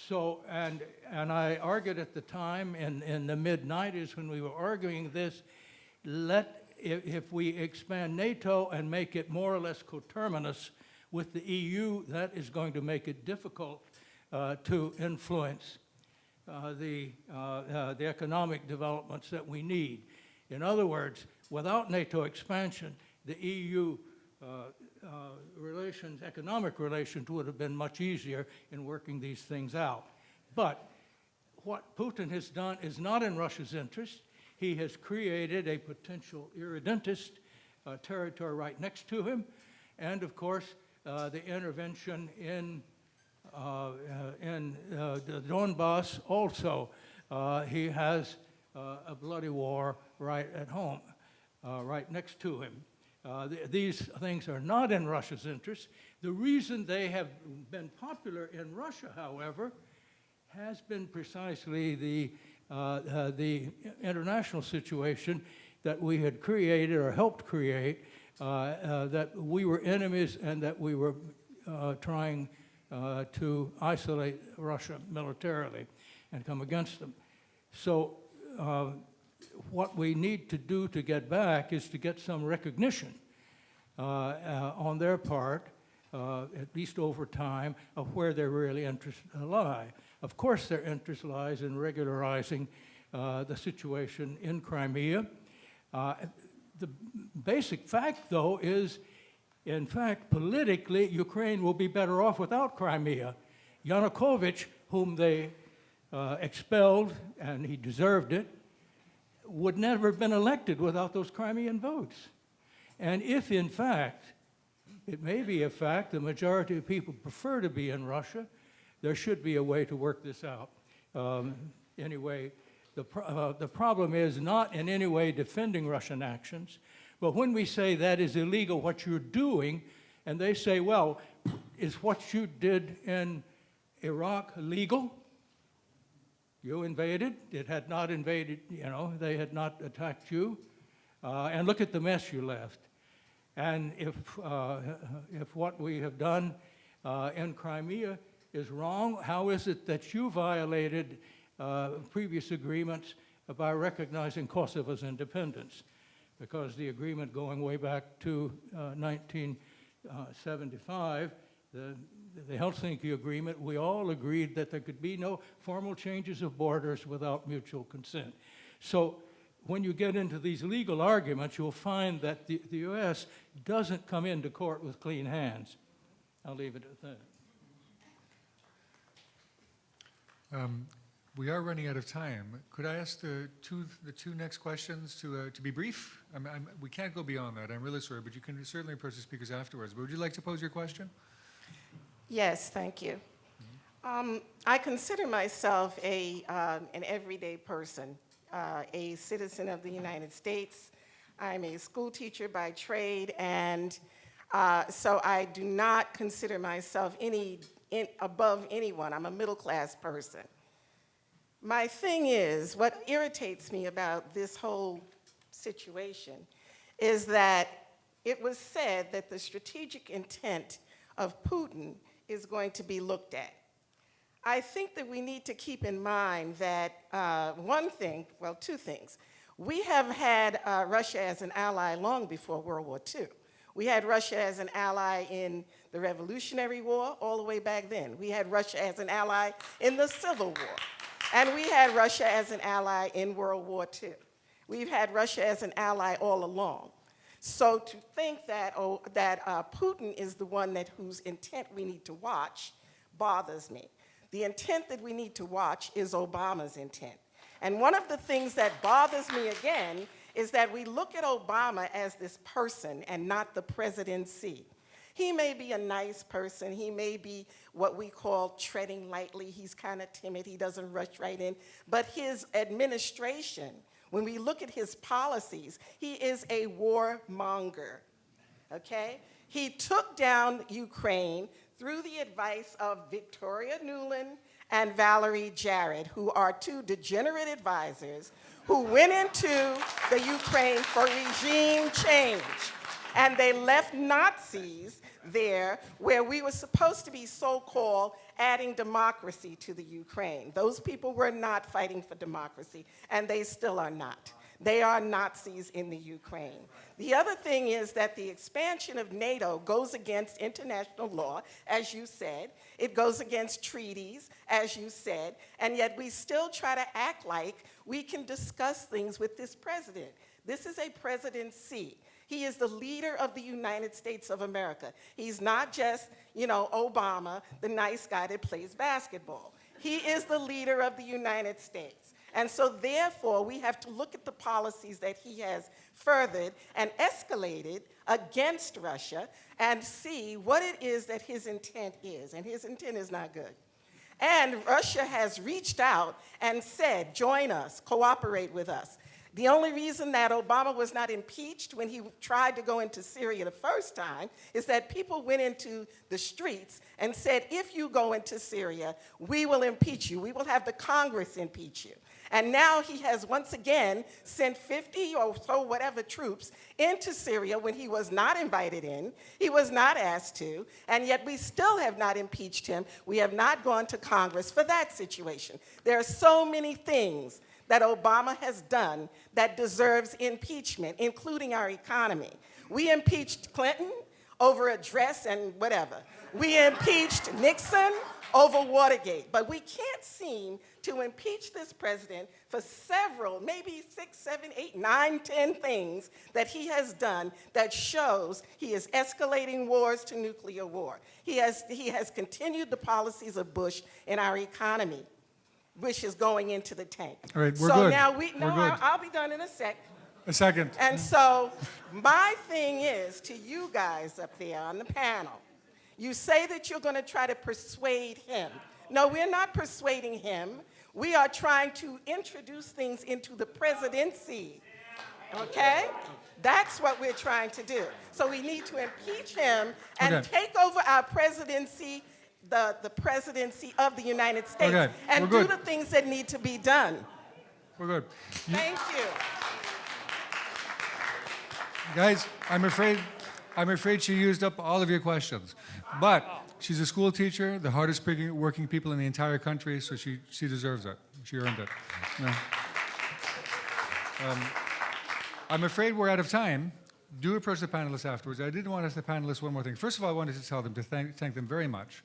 So, and I argued at the time in the mid-90s when we were arguing this, if we expand NATO and make it more or less coterminous with the EU, that is going to make it difficult to influence the economic developments that we need. In other words, without NATO expansion, the EU economic relations would have been much easier in working these things out. But what Putin has done is not in Russia's interest. He has created a potential irredentist territory right next to him, and of course, the intervention in the Donbass also. He has a bloody war right at home, right next to him. These things are not in Russia's interest. The reason they have been popular in Russia, however, has been precisely the international situation that we had created or helped create, that we were enemies and that we were trying to isolate Russia militarily and come against them. So what we need to do to get back is to get some recognition on their part, at least over time, of where their really interests lie. Of course, their interest lies in regularizing the situation in Crimea. The basic fact, though, is, in fact, politically, Ukraine will be better off without Crimea. Yanukovych, whom they expelled, and he deserved it, would never have been elected without those Crimean votes. And if, in fact, It may be a fact the majority of people prefer to be in Russia. There should be a way to work this out. Anyway, the problem is not in any way defending Russian actions, but when we say that is illegal, what you're doing, and they say, well, is what you did in Iraq legal? You invaded. It had not invaded, they had not attacked you. And look at the mess you left. And if what we have done in Crimea is wrong, how is it that you violated previous agreements by recognizing Kosovo's independence? Because the agreement going way back to 1975, the Helsinki Agreement, we all agreed that there could be no formal changes of borders without mutual consent. So when you get into these legal arguments, you'll find that the U.S. doesn't come into court with clean hands. I'll leave it at that. We are running out of time. Could I ask the two next questions to be brief? We can't go beyond that. I'm really sorry, but you can certainly approach the speakers afterwards. But would you like to pose your question? Yes, thank you. I consider myself an everyday person, a citizen of the United States. I'm a school teacher by trade, and so I do not consider myself above anyone. I'm a middle-class person. My thing is, what irritates me about this whole situation is that it was said that the strategic intent of Putin is going to be looked at. I think that we need to keep in mind that two things. We have had Russia as an ally long before World War II. We had Russia as an ally in the Revolutionary War all the way back then. We had Russia as an ally in the Civil War. And we had Russia as an ally in World War II. We've had Russia as an ally all along. So to think that Putin is the one whose intent we need to watch bothers me. The intent that we need to watch is Obama's intent. And one of the things that bothers me again is that we look at Obama as this person and not the presidency. He may be a nice person. He may be what we call treading lightly. He's kind of timid. He doesn't rush right in. But his administration, when we look at his policies, he is a warmonger, okay? He took down Ukraine through the advice of Victoria Nuland and Valerie Jarrett, who are two degenerate advisors who went into the Ukraine for regime change. And they left Nazis there where we were supposed to be so-called adding democracy to the Ukraine. Those people were not fighting for democracy, and they still are not. They are Nazis in the Ukraine. The other thing is that the expansion of NATO goes against international law, as you said. It goes against treaties, as you said, and yet we still try to act like we can discuss things with this president. This is a presidency. He is the leader of the United States of America. He's not just, Obama, the nice guy that plays basketball. He is the leader of the United States. And so therefore, we have to look at the policies that he has furthered and escalated against Russia and see what it is that his intent is. And his intent is not good. And Russia has reached out and said, join us, cooperate with us. The only reason that Obama was not impeached when he tried to go into Syria the first time is that people went into the streets and said, if you go into Syria, we will impeach you. We will have the Congress impeach you. And now he has once again sent 50 or so whatever troops into Syria when he was not invited in. He was not asked to, and yet we still have not impeached him. We have not gone to Congress for that situation. There are so many things that Obama has done that deserves impeachment, including our economy. We impeached Clinton over a dress and whatever. We impeached Nixon over Watergate, but we can't seem to impeach this president for several, maybe 6, 7, 8, 9, 10 things that he has done that shows he is escalating wars to nuclear war. He has continued the policies of Bush in our economy, which is going into the tank. All right, we're so good. now We're good. I'll be done in a sec. A second. And so my thing is to you guys up there on the panel, you say that you're going to try to persuade him. No, we're not persuading him. We are trying to introduce things into the presidency, okay? That's what we're trying to do. So we need to impeach him and Okay. take over our presidency, the presidency of the United States, Okay, and we're do good. the things that need to be done. We're good. Thank you. Guys, I'm afraid she used up all of your questions. But she's a school teacher, the hardest working people in the entire country, so she deserves it. She earned it. Yeah. I'm afraid we're out of time. Do approach the panelists afterwards. I did want to ask the panelists one more thing. First of all, I wanted to tell them to thank them very much.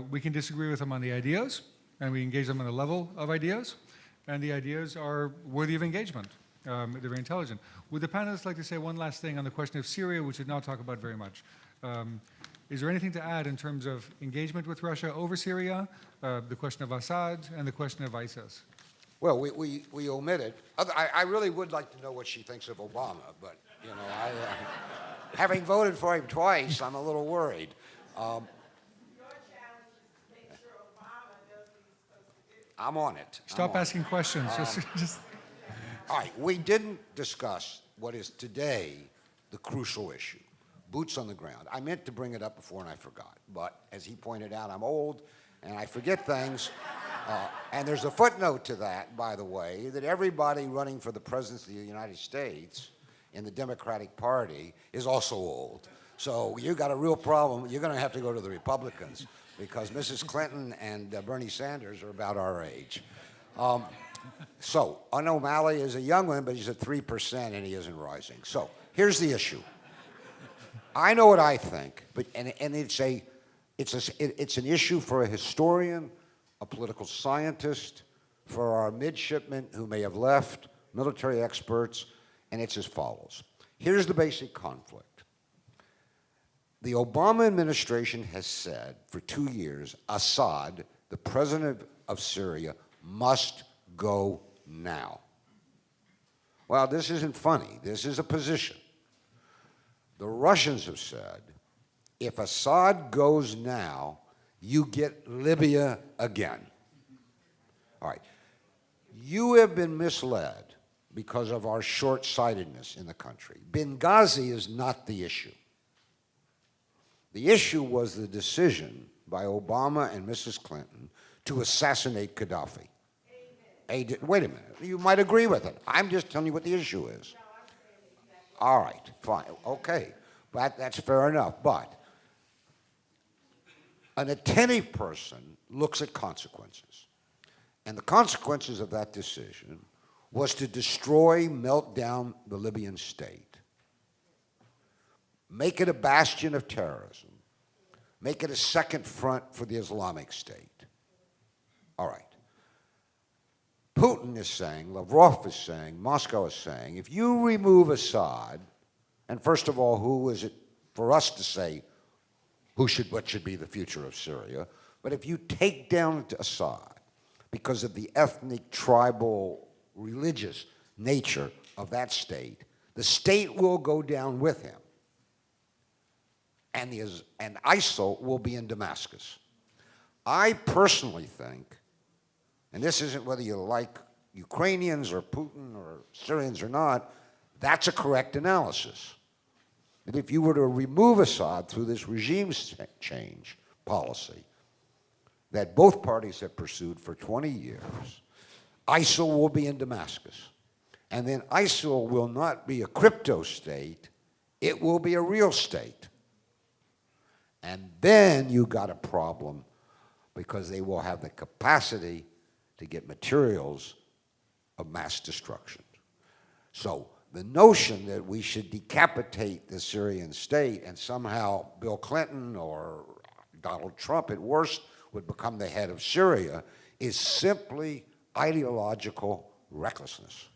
We can disagree with them on the ideas, and we engage them on the level of ideas, and the ideas are worthy of engagement. They're very intelligent. Would the panelists like to say one last thing on the question of Syria, which we did not talk about very much? Is there anything to add in terms of engagement with Russia over Syria, the question of Assad, and the question of ISIS? Well, we omitted. I really would like to know what she thinks of Obama, but, you know, having voted for him twice, I'm a little worried. I'm on it. Stop asking questions. Just All right, we didn't discuss what is today the crucial issue, boots on the ground. I meant to bring it up before and I forgot, but as he pointed out, I'm old and I forget things. And there's a footnote to that, by the way, that everybody running for the presidency of the United States in the Democratic Party is also old. So you got a real problem. You're going to have to go to the Republicans because Mrs. Clinton and Bernie Sanders are about our age. So O'Malley is a young one, but he's at 3% and he isn't rising. So here's the issue. I know what I think, but and it's an issue for a historian, a political scientist, for our midshipmen who may have left, military experts, and it's as follows. Here's the basic conflict. The Obama administration has said for 2 years, Assad, the president of Syria, must go now. Well, this isn't funny. This is a position. The Russians have said, if Assad goes now, you get Libya again. All right. You have been misled because of our short-sightedness in the country. Benghazi is not the issue. The issue was the decision by Obama and Mrs. Clinton to assassinate Gaddafi. Wait a minute. You might agree with it. I'm just telling you what the issue is. All right, fine, okay. But that's fair enough. But an attentive person looks at consequences. And the consequences of that decision was to destroy, melt down the Libyan state, make it a bastion of terrorism, make it a second front for the Islamic State. All right. Putin is saying, Lavrov is saying, Moscow is saying, if you remove Assad, and first of all, who is it for us to say what should be the future of Syria, but if you take down Assad because of the ethnic, tribal, religious nature of that state, the state will go down with him. And ISIL will be in Damascus. I personally think, and this isn't whether you like Ukrainians or Putin or Syrians or not, that's a correct analysis. That if you were to remove Assad through this regime change policy that both parties have pursued for 20 years, ISIL will be in Damascus. And then ISIL will not be a crypto state, it will be a real state. And then you got a problem because they will have the capacity to get materials of mass destruction. So the notion that we should decapitate the Syrian state and somehow Bill Clinton or Donald Trump at worst would become the head of Syria is simply ideological recklessness.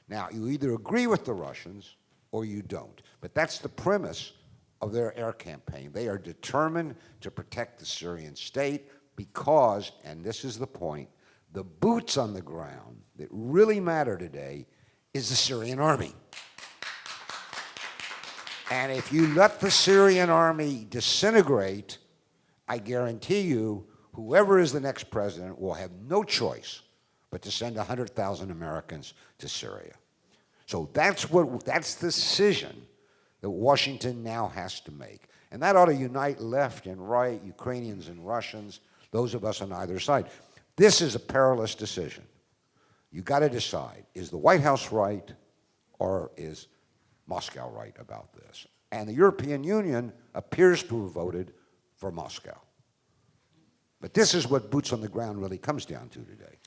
Now, you either agree with the Russians or you don't. But that's the premise of their air campaign. They are determined to protect the Syrian state because, and this is the point, the boots on the ground that really matter today is the Syrian army. And if you let the Syrian army disintegrate, I guarantee you, whoever is the next president will have no choice but to send 100,000 Americans to Syria. So that's the decision that Washington now has to make. And that ought to unite left and right, Ukrainians and Russians, those of us on either side. This is a perilous decision. You got to decide, is the White House right or is Moscow right about this? And the European Union appears to have voted for Moscow. But this is what boots on the ground really comes down to today.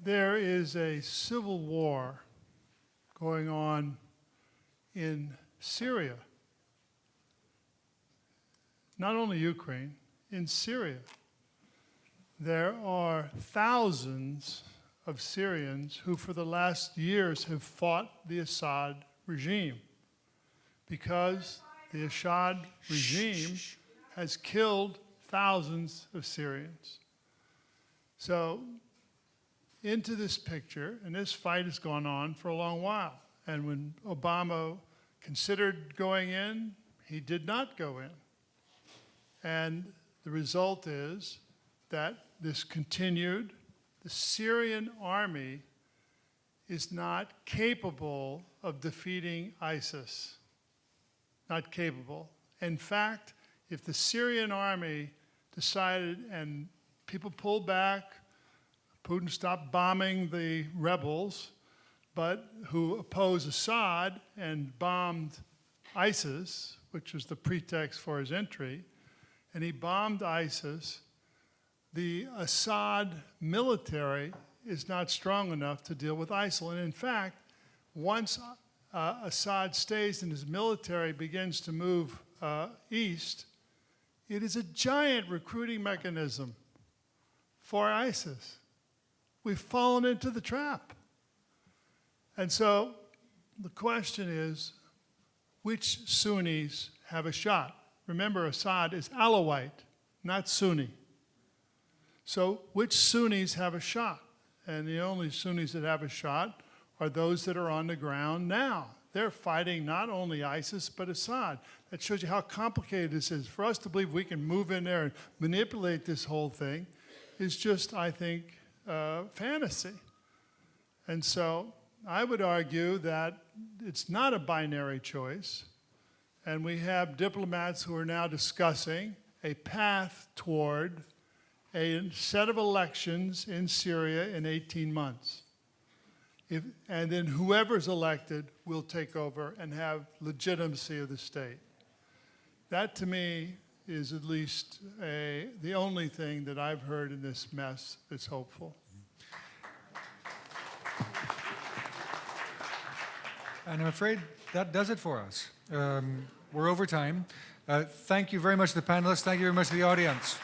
There is a civil war going on in Syria. Not only Ukraine, in Syria. There are thousands of Syrians who for the last years have fought the Assad regime because the Assad regime has killed thousands of Syrians. So into this picture, and this fight has gone on for a long while. And when Obama considered going in, he did not go in. And the result is that this continued. The Syrian army is not capable of defeating ISIS. Not capable. In fact, if the Syrian army decided and people pulled back, Putin stopped bombing the rebels, but who oppose Assad and bombed ISIS, which was the pretext for his entry, and he bombed ISIS, the Assad military is not strong enough to deal with ISIL. And in fact, once Assad stays and his military begins to move east, it is a giant recruiting mechanism for ISIS. We've fallen into the trap. And so the question is, which Sunnis have a shot? Remember, Assad is Alawite, not Sunni. So which Sunnis have a shot? And the only Sunnis that have a shot are those that are on the ground now. They're fighting not only ISIS, but Assad. That shows you how complicated this is. For us to believe we can move in there and manipulate this whole thing is just, I think, fantasy. And so I would argue that it's not a binary choice. And we have diplomats who are now discussing a path toward a set of elections in Syria in 18 months. And then whoever's elected will take over and have legitimacy of the state. That, to me, is at least the only thing that I've heard in this mess that's hopeful. And I'm afraid that does it for us. We're over time. Thank you very much to the panelists. Thank you very much to the audience.